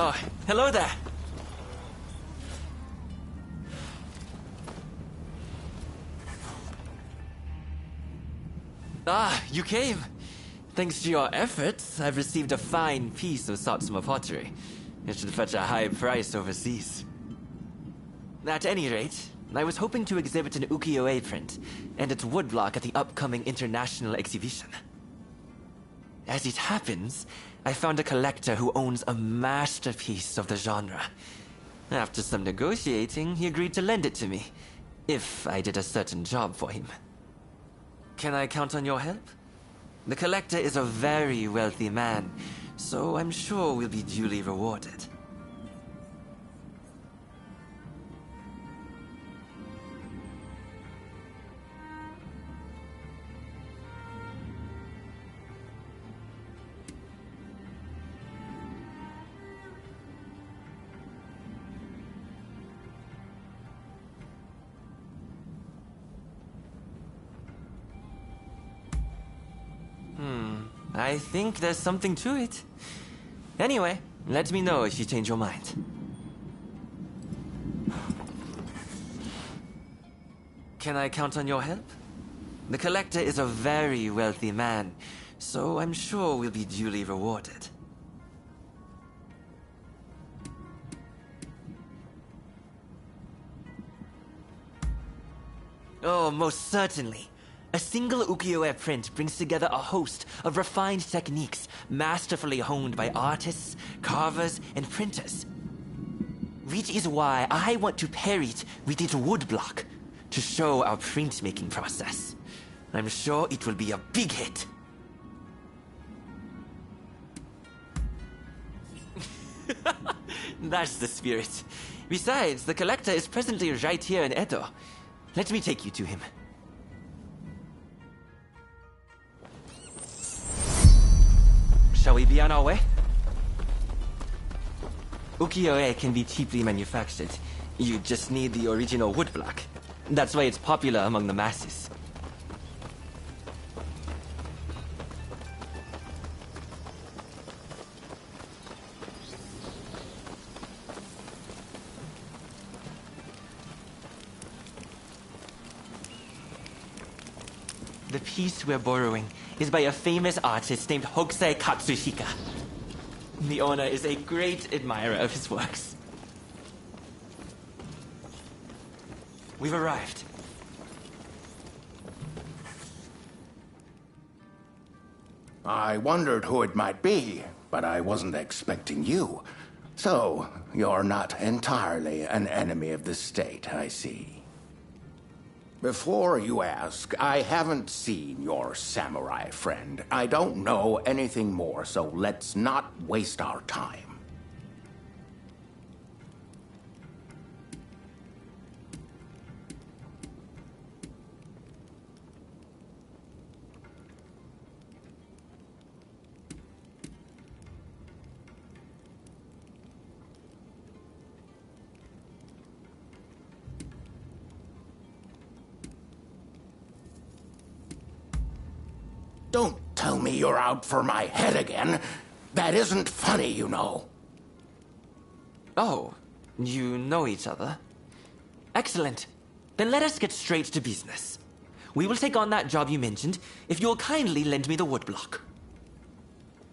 Oh, hello there. Ah, you came. Thanks to your efforts, I've received a fine piece of Satsuma pottery. It should fetch a high price overseas. At any rate, I was hoping to exhibit an ukiyo-e print and its woodblock at the upcoming international exhibition. As it happens, I found a collector who owns a masterpiece of the genre. After some negotiating, he agreed to lend it to me, if I did a certain job for him. Can I count on your help? The collector is a very wealthy man, so I'm sure we'll be duly rewarded. I think there's something to it. Anyway, let me know if you change your mind. Can I count on your help? The Collector is a very wealthy man, so I'm sure we'll be duly rewarded. Oh, most certainly. A single ukiyo-e print brings together a host of refined techniques masterfully honed by artists, carvers, and printers. Which is why I want to pair it with its woodblock to show our printmaking process. I'm sure it will be a big hit. That's the spirit. Besides, the Collector is presently right here in Edo. Let me take you to him. Shall we be on our way? Ukiyo-e can be cheaply manufactured. You just need the original woodblock. That's why it's popular among the masses. The piece we're borrowing is by a famous artist named Hokusai Katsuhika. The owner is a great admirer of his works. We've arrived. I wondered who it might be, but I wasn't expecting you. So, you're not entirely an enemy of the state, I see. Before you ask, I haven't seen your samurai friend. I don't know anything more, so let's not waste our time. Don't tell me you're out for my head again. That isn't funny, you know. Oh, you know each other? Excellent. Then let us get straight to business. We will take on that job you mentioned if you'll kindly lend me the woodblock.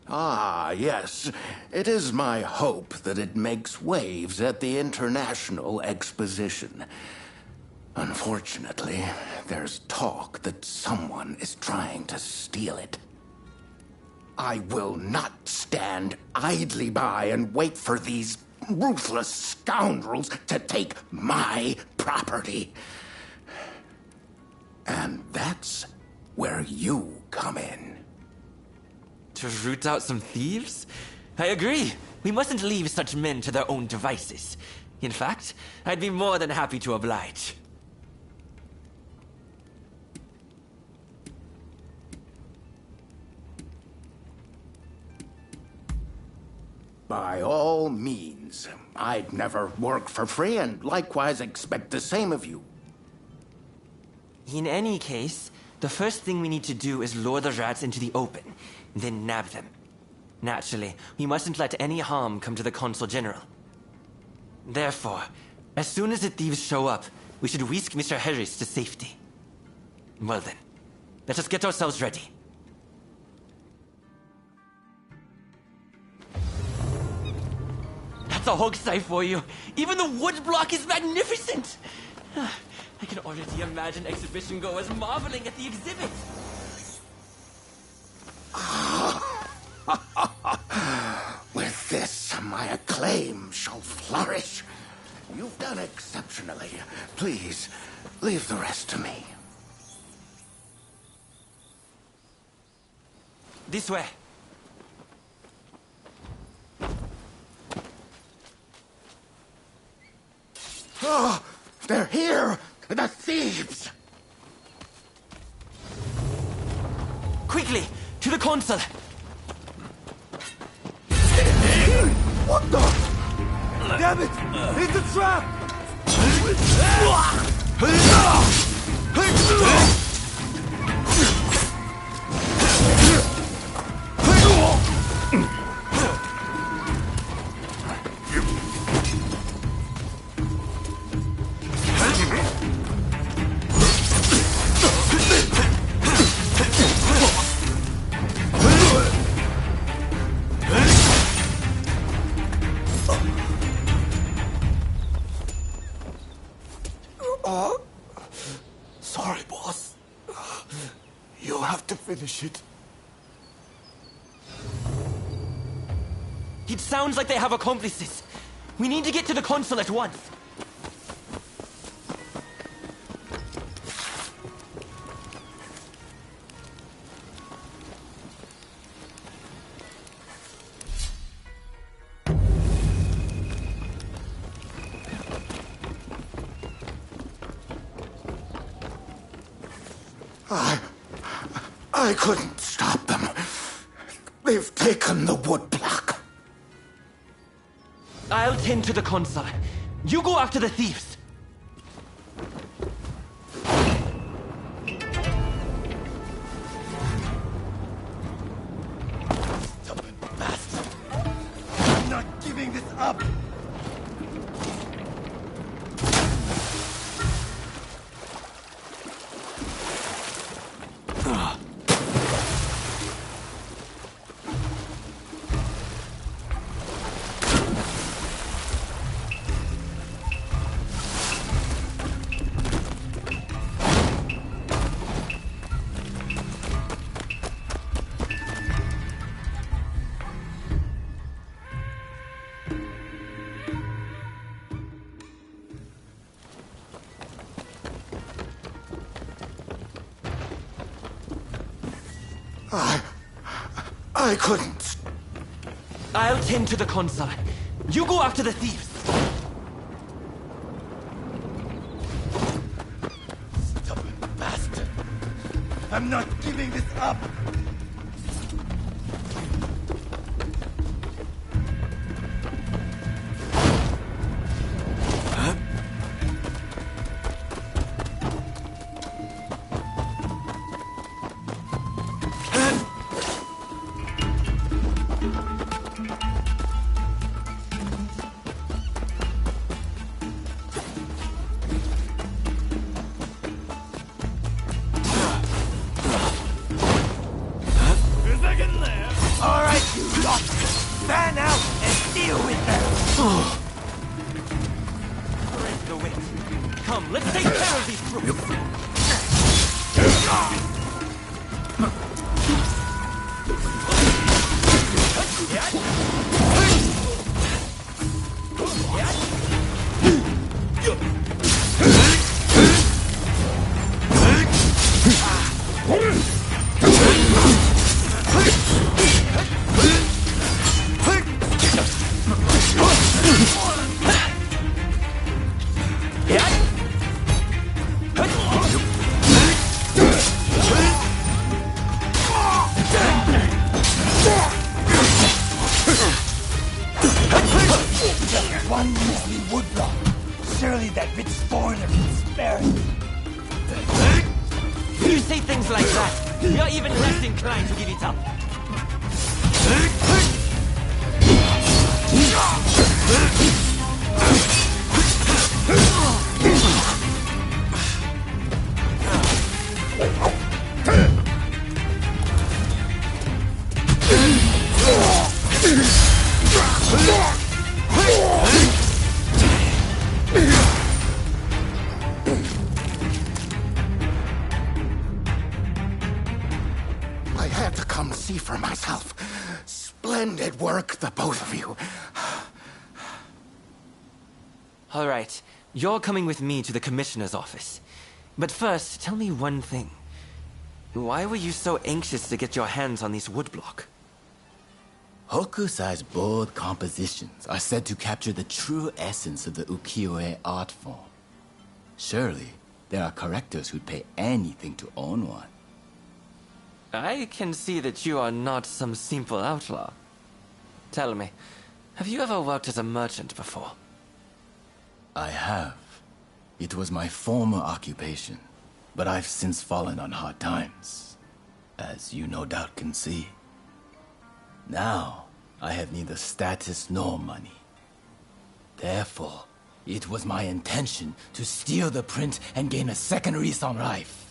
Ah, yes. It is my hope that it makes waves at the International Exposition. Unfortunately, there's talk that someone is trying to steal it. I will not stand idly by and wait for these ruthless scoundrels to take my property. And that's where you come in. To root out some thieves? I agree. We mustn't leave such men to their own devices. In fact, I'd be more than happy to oblige. By all means. I'd never work for free and likewise expect the same of you. In any case, the first thing we need to do is lure the rats into the open, then nab them. Naturally, we mustn't let any harm come to the Consul General. Therefore, as soon as the thieves show up, we should whisk Mr. Harris to safety. Well then, let us get ourselves ready. That's a hokusai for you. Even the woodblock is magnificent. I can already imagine exhibition goers marveling at the exhibit. With this, my acclaim shall flourish. You've done exceptionally. Please, leave the rest to me. This way. Oh, they're here! The thieves! Quickly, to the consul! What the? Damn it! It's a trap! Sorry, boss. You'll have to finish it. It sounds like they have accomplices. We need to get to the console at once. I couldn't stop them. They've taken the woodblock. I'll tend to the console. You go after the thieves. Stupid bastard! I'm not giving this up! I couldn't. I'll tend to the console. You go after the thieves. Stupid bastard! I'm not giving this up! Stand out and deal with them! Break the wit. Come, let's take care of these troops. One measly woodblock. Surely that bit spoiler can spare it. When you say things like that, you're even less inclined to give it up. I had to come see for myself. Splendid work, the both of you. All right, you're coming with me to the commissioner's office. But first, tell me one thing. Why were you so anxious to get your hands on these woodblock? Hokusai's bold compositions are said to capture the true essence of the ukiyo-e art form. Surely, there are collectors who'd pay anything to own one. I can see that you are not some simple outlaw. Tell me, have you ever worked as a merchant before? I have. It was my former occupation, but I've since fallen on hard times, as you no doubt can see. Now, I have neither status nor money. Therefore, it was my intention to steal the print and gain a second lease on life.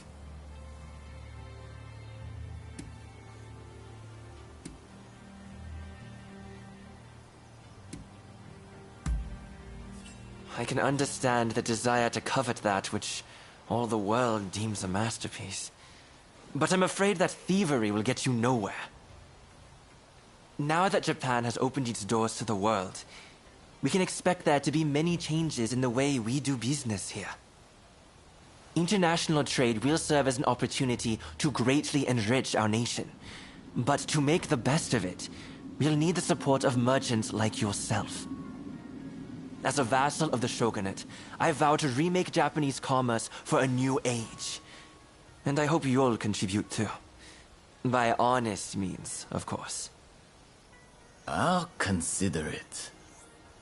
I can understand the desire to covet that which all the world deems a masterpiece. But I'm afraid that thievery will get you nowhere. Now that Japan has opened its doors to the world, we can expect there to be many changes in the way we do business here. International trade will serve as an opportunity to greatly enrich our nation. But to make the best of it, we'll need the support of merchants like yourself. As a vassal of the shogunate, I vow to remake Japanese commerce for a new age. And I hope you'll contribute too. By honest means, of course. I'll consider it.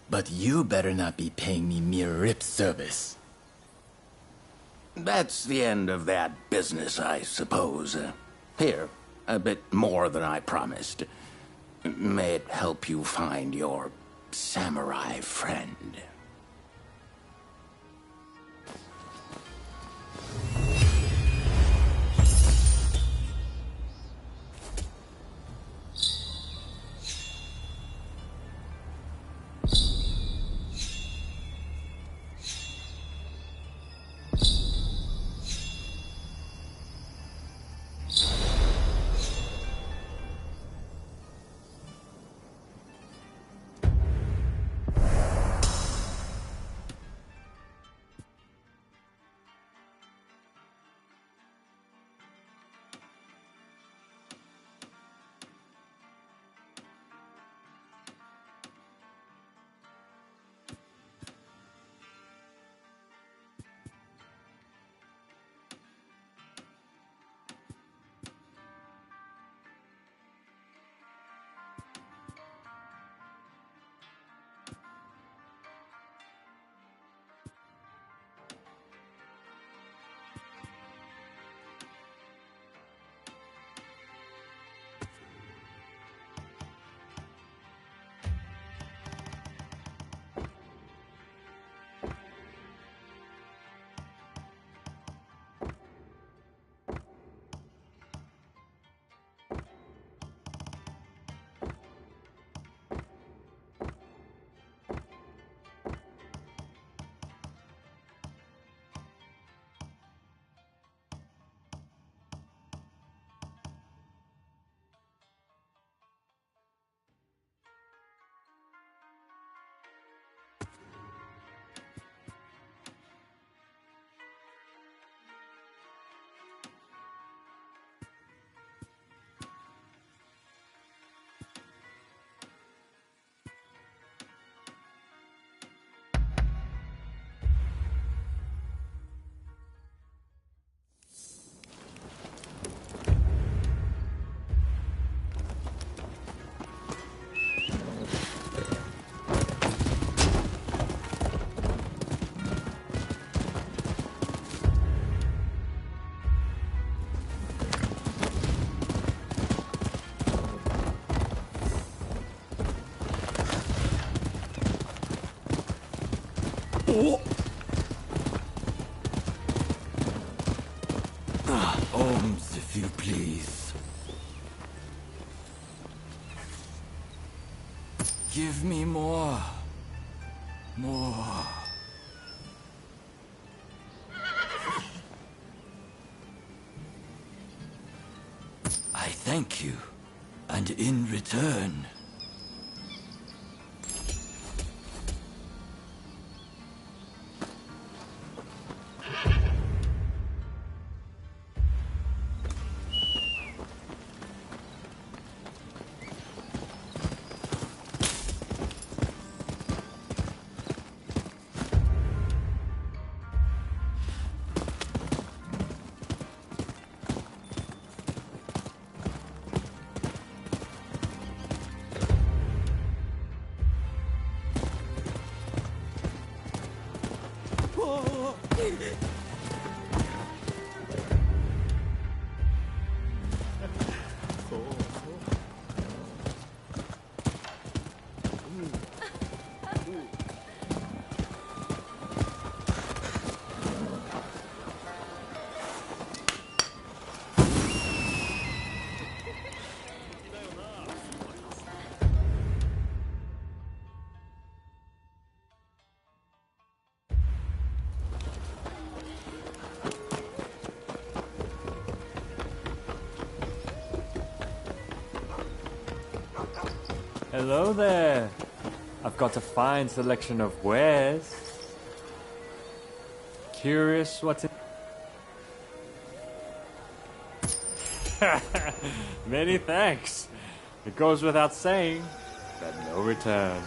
But you better not be paying me mere lip service. That's the end of that business, I suppose. Here, a bit more than I promised. May it help you find your samurai friend. Ohms, if you please. Give me more. More. I thank you. And in return, Hello there. I've got a fine selection of wares. Curious what's in... Many thanks. It goes without saying that no returns.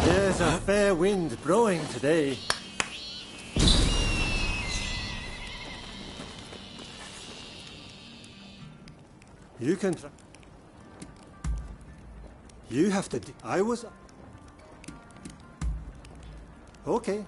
There's a fair wind blowing today. You can try. You have to. I was. Okay.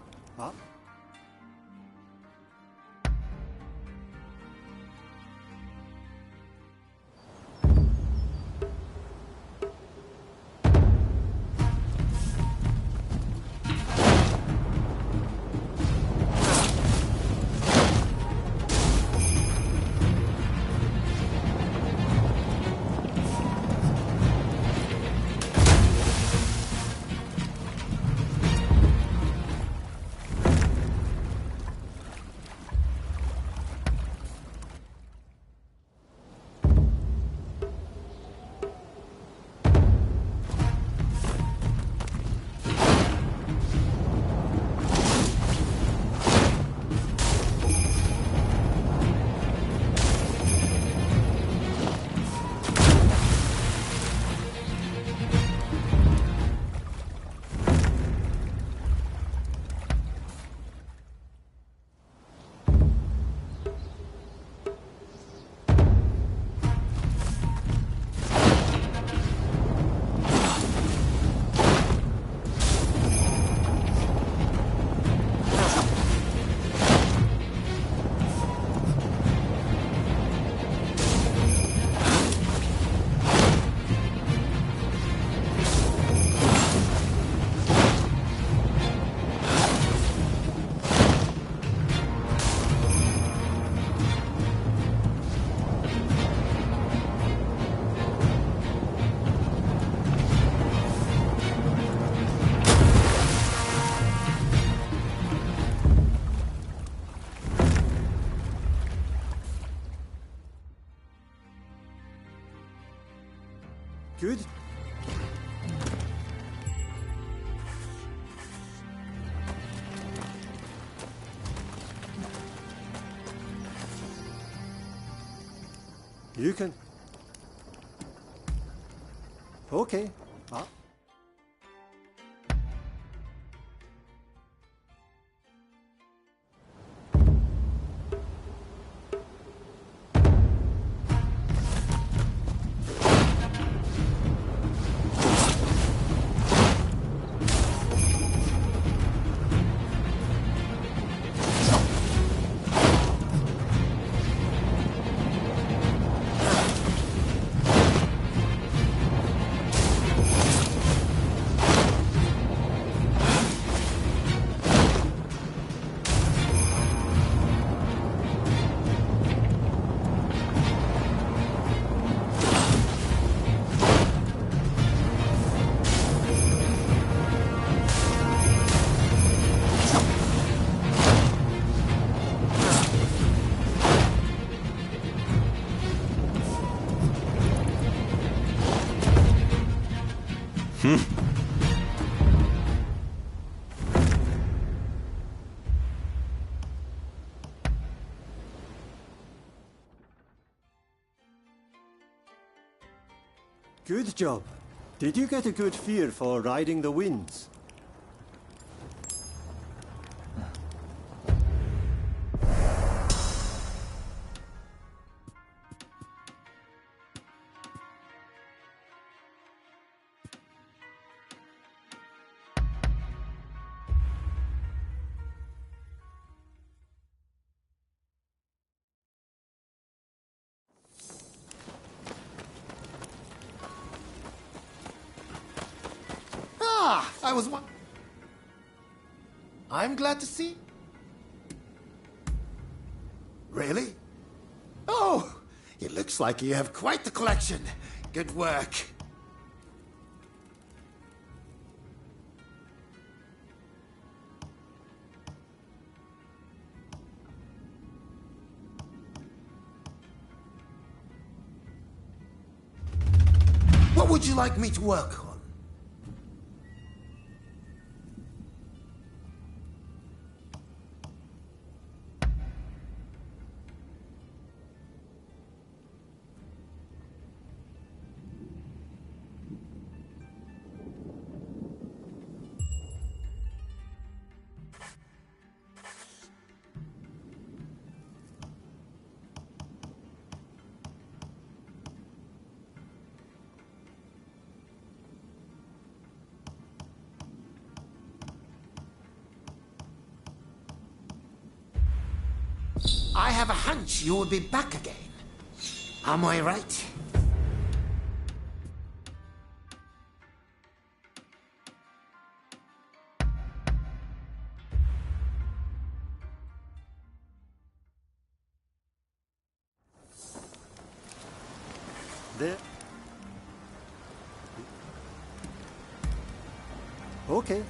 Good. You can. Okay. Good job. Did you get a good feel for riding the winds? I was one. I'm glad to see. Really? Oh, it looks like you have quite the collection. Good work. would you like me to work on? I have a hunch you will be back again. Am I right? There. Okay.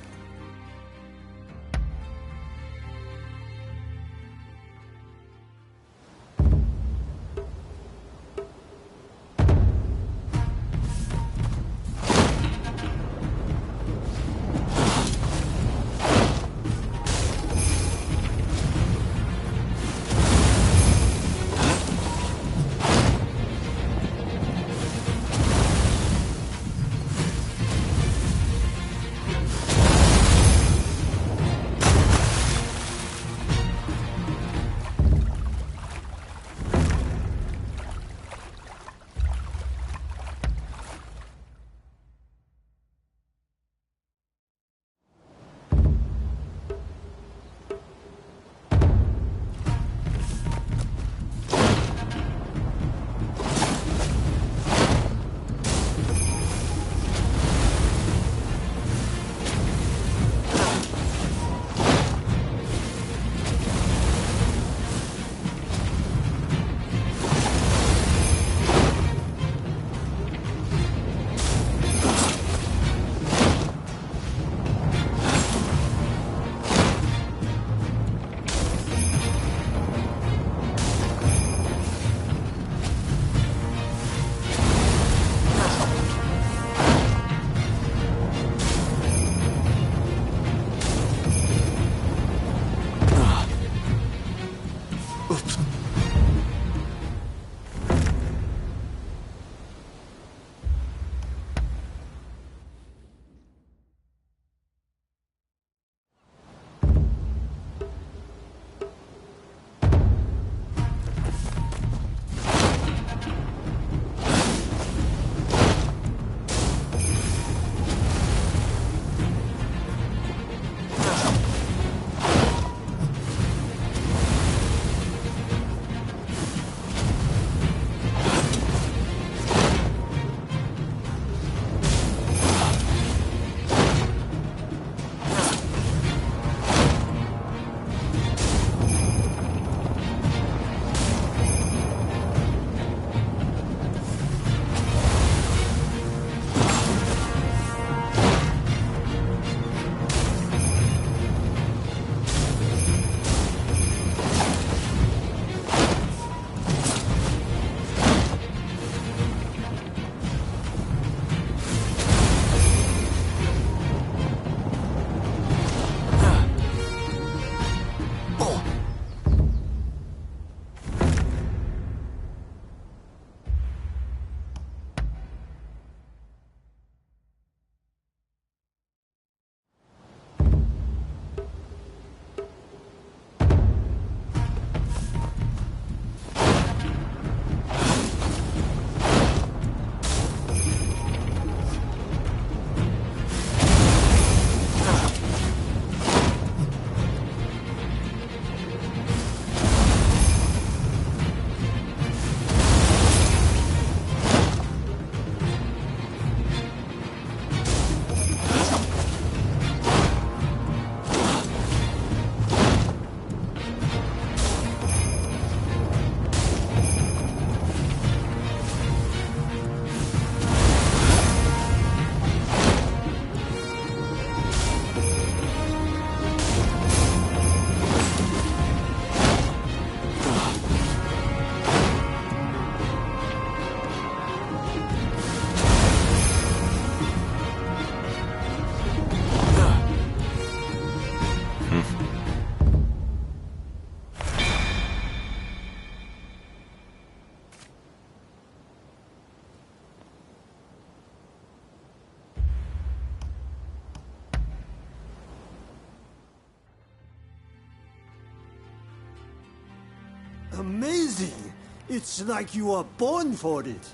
Amazing! It's like you are born for it.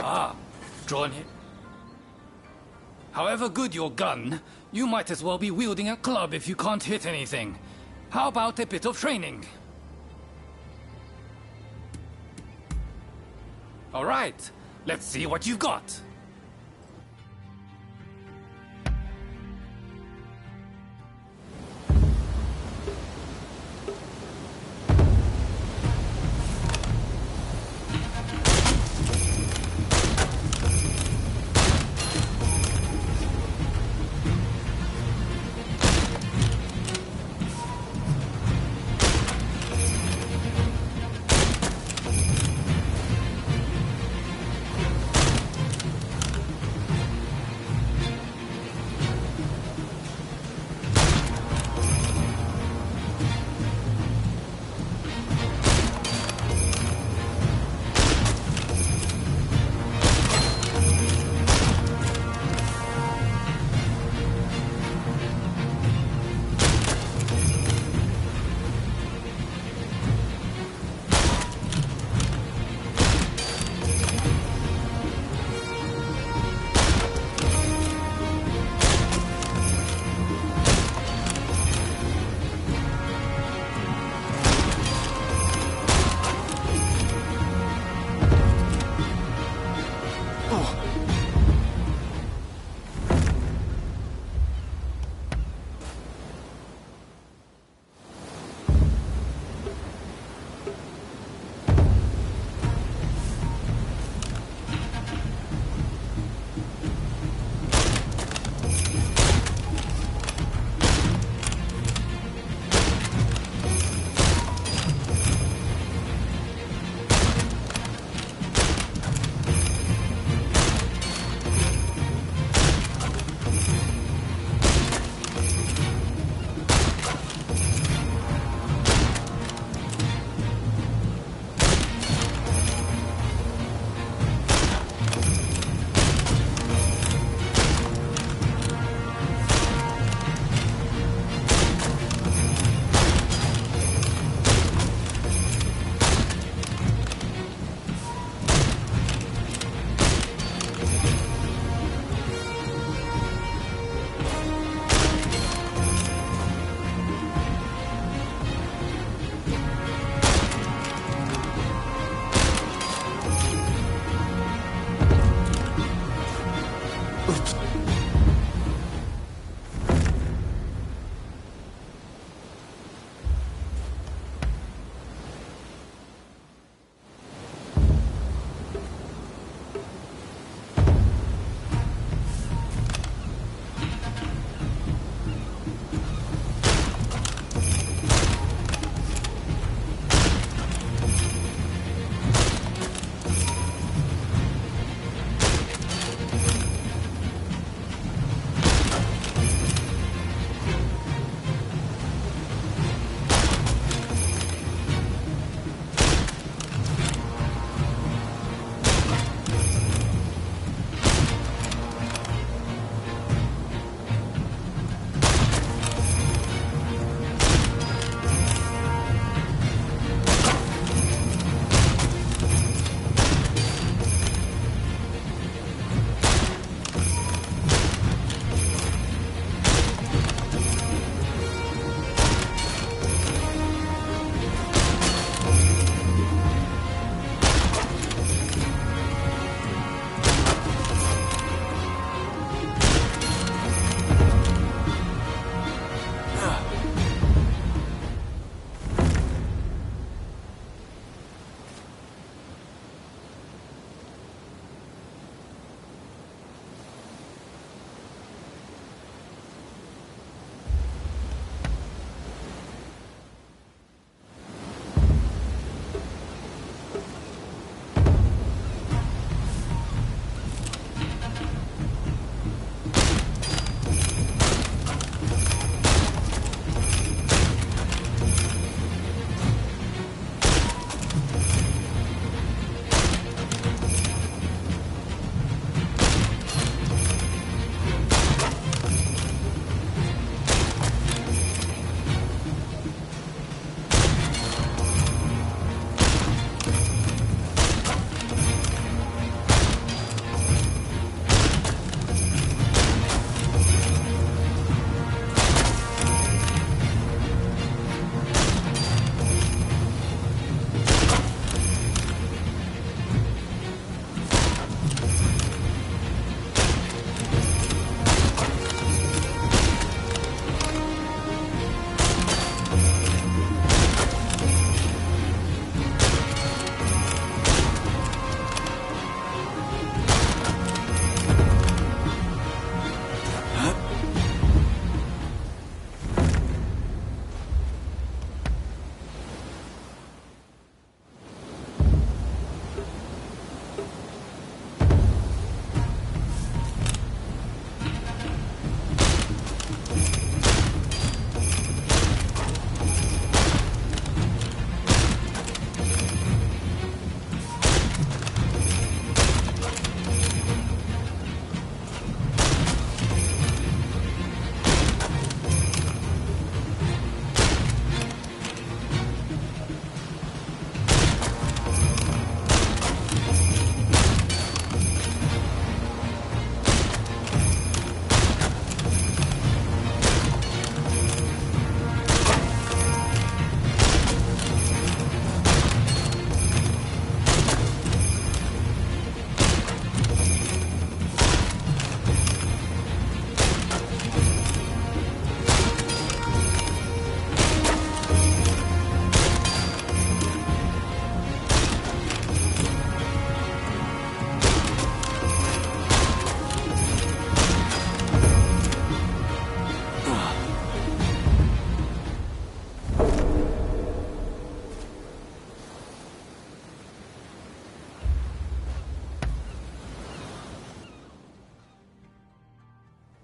Ah, Ronin. However good your gun, you might as well be wielding a club if you can't hit anything. How about a bit of training? All right, let's see what you've got.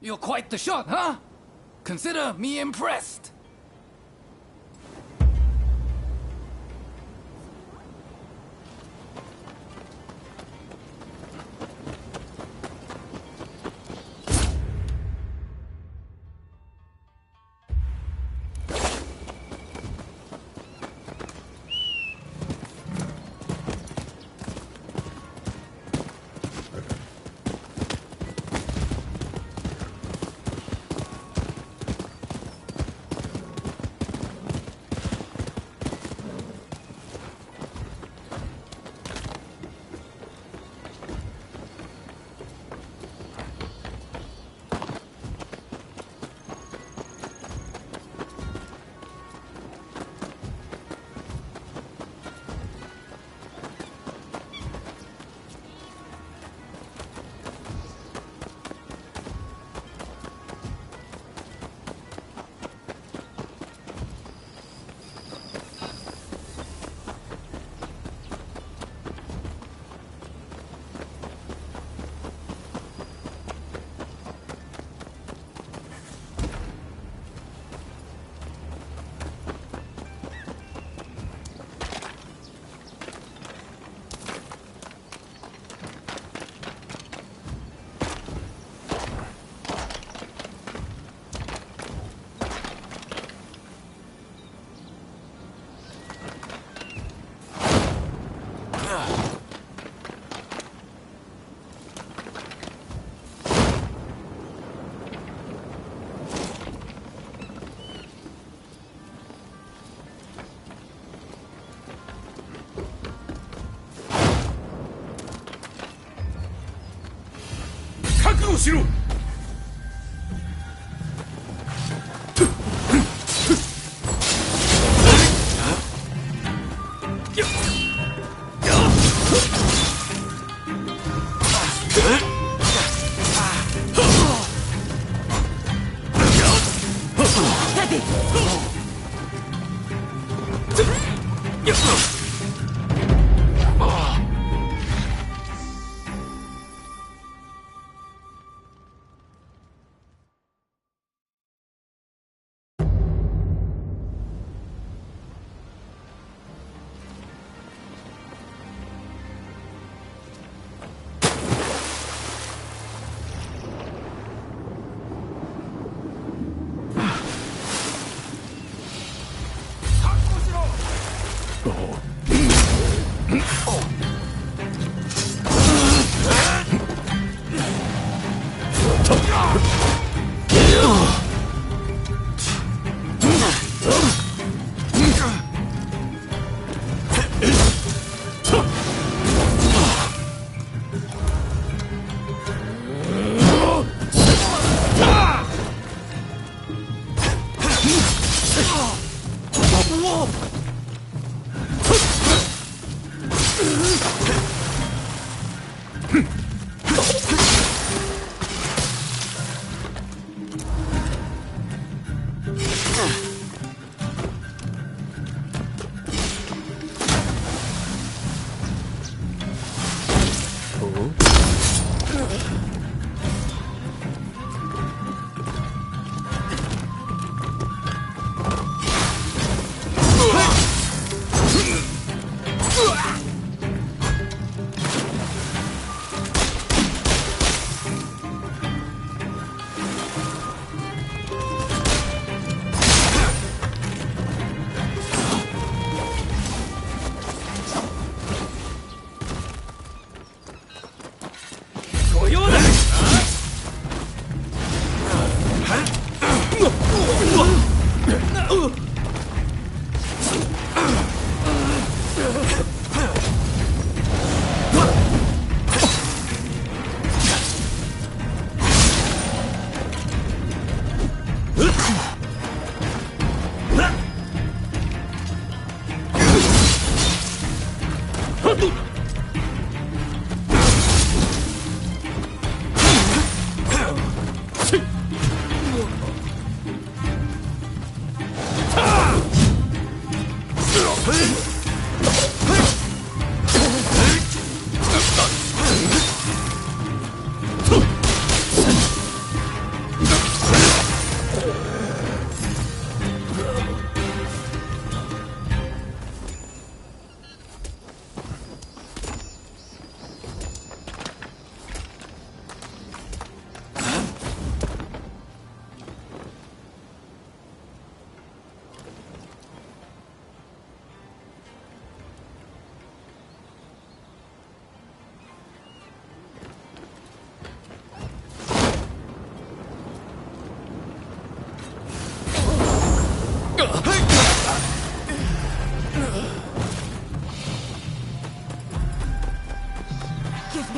You're quite the shot, huh? Consider me impressed.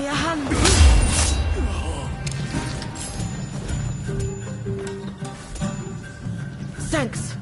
me a hand. Thanks.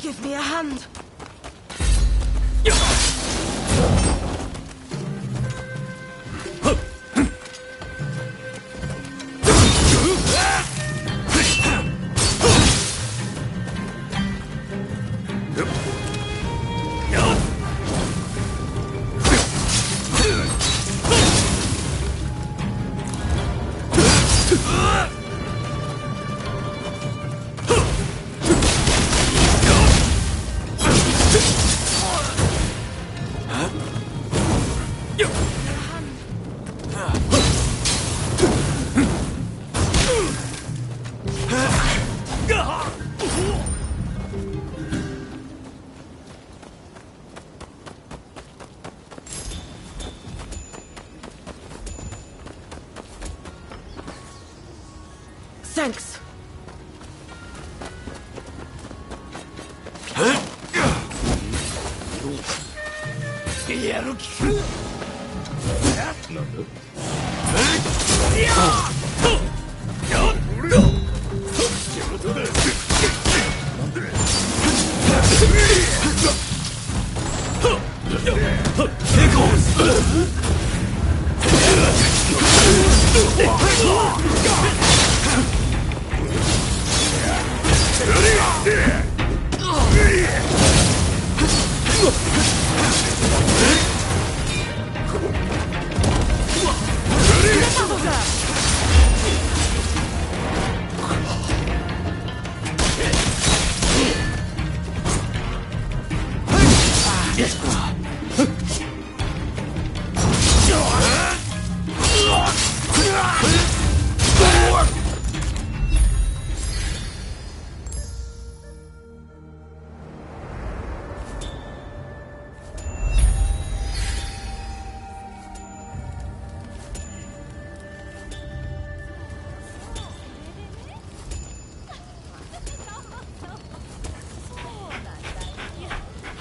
Give me a hand. Thanks.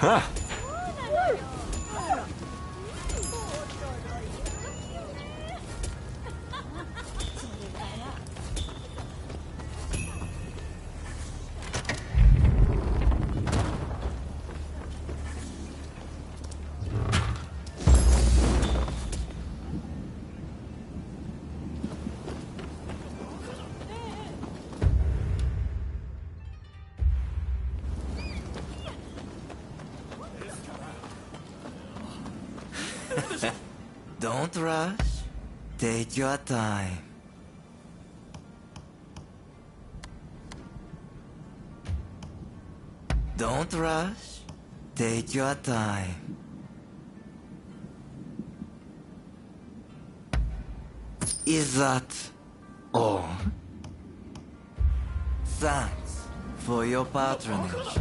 Huh. Don't rush. Take your time. Don't rush. Take your time. Is that all? Thanks for your patronage.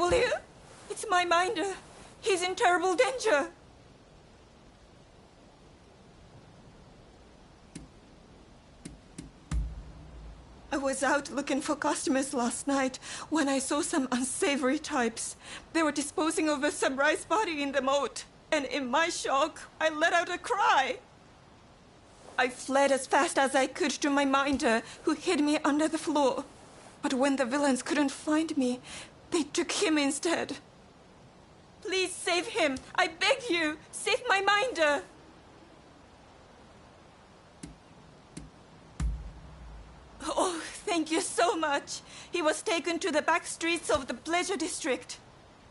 Will you? It's my minder. He's in terrible danger. I was out looking for customers last night when I saw some unsavory types. They were disposing of a samurai's body in the moat, and in my shock, I let out a cry. I fled as fast as I could to my minder, who hid me under the floor. But when the villains couldn't find me, they took him instead. Please save him. I beg you. Save my minder. Oh, thank you so much. He was taken to the back streets of the Pleasure District.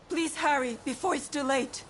Please hurry before it's too late.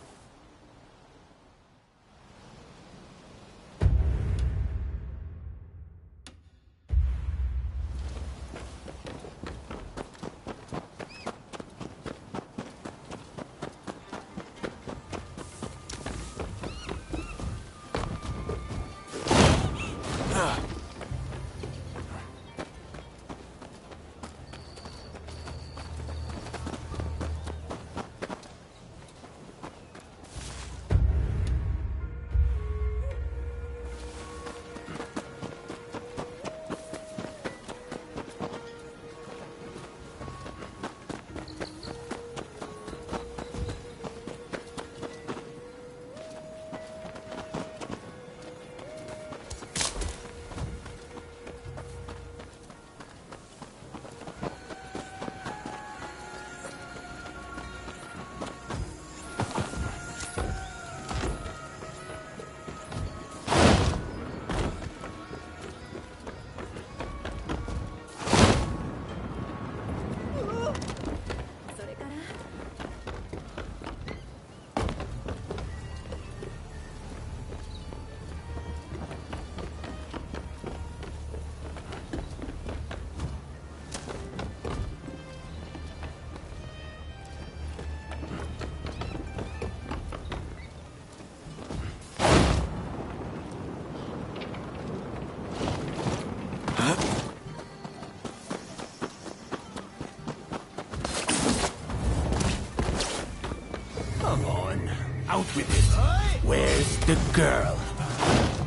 Out with it. Where's the girl?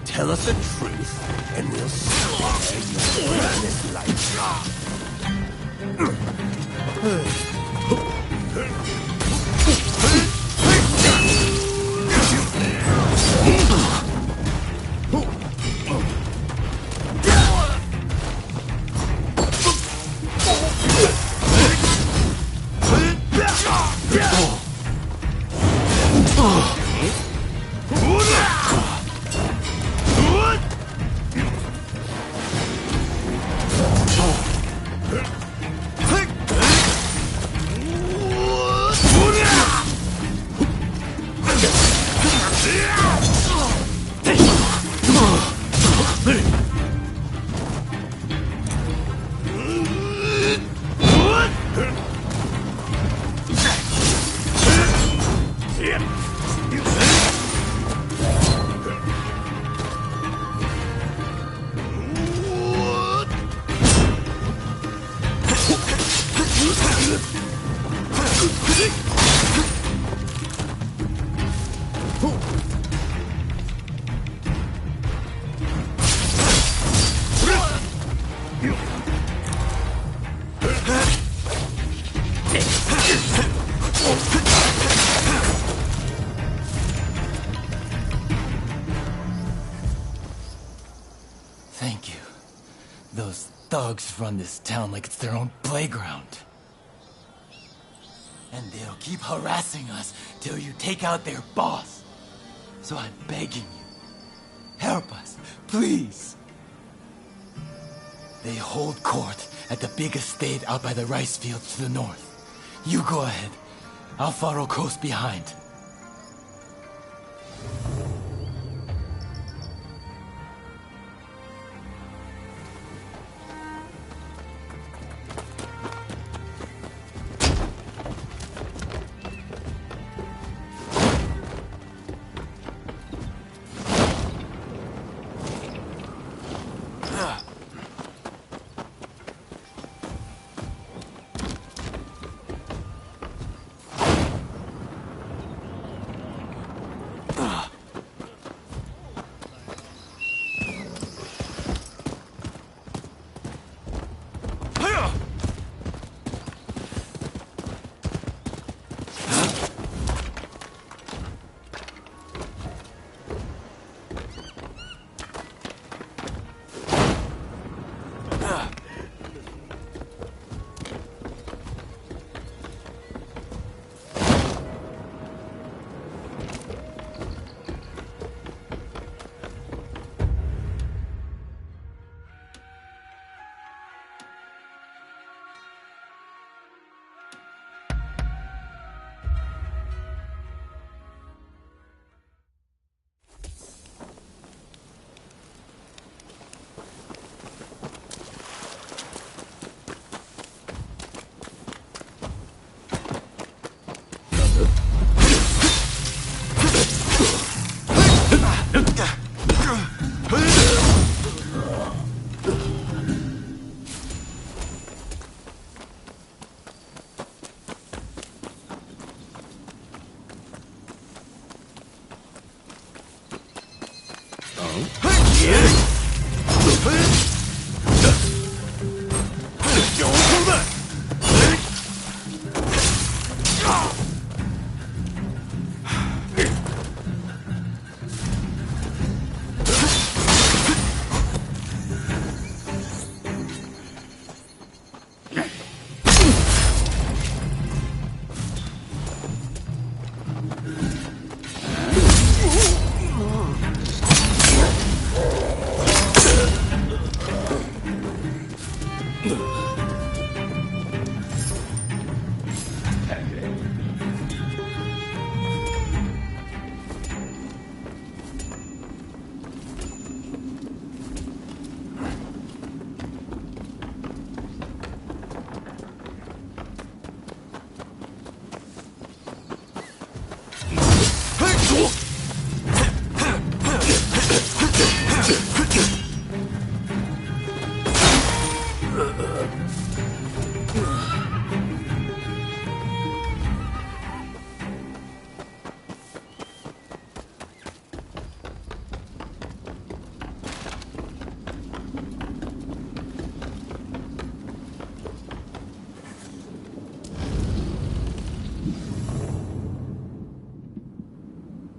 Tell us the truth, and we'll spare your witness life. Thank you. Those thugs run this town like it's their own playground. And they'll keep harassing us till you take out their boss. So I'm begging you, help us, please. They hold court at the big estate out by the rice fields to the north. You go ahead. I'll follow close behind.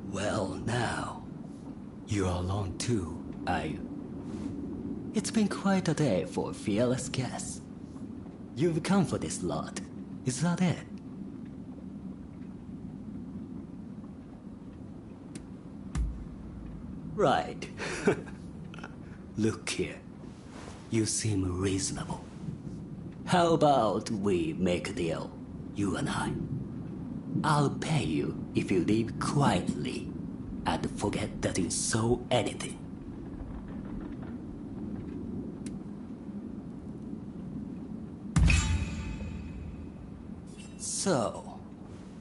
Well, now, you're alone too, are you? It's been quite a day for fearless guests. You've come for this lot, is that it? Right. Look here. You seem reasonable. How about we make a deal, you and I? I'll pay you if you leave quietly and forget that you saw anything. So,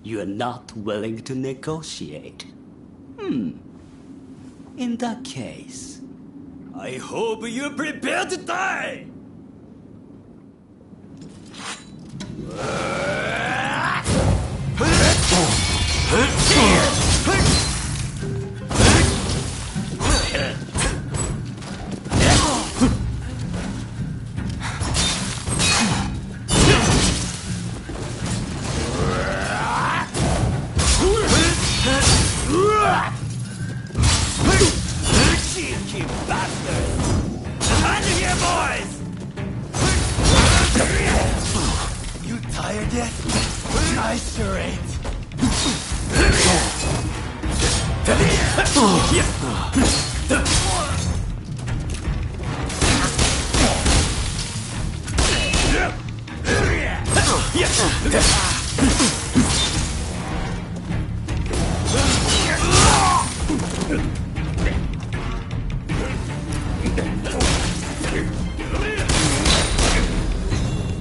you're not willing to negotiate? In that case, I hope you're prepared to die! Cheeky bastards! Under here, boys! You tired yet? I sure ain't.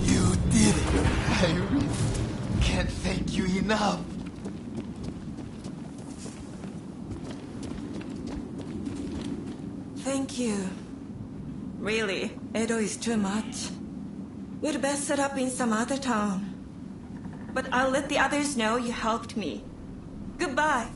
You did it. I really can't thank you enough. Thank you. Really, Edo is too much. We'd best set up in some other town. But I'll let the others know you helped me. Goodbye.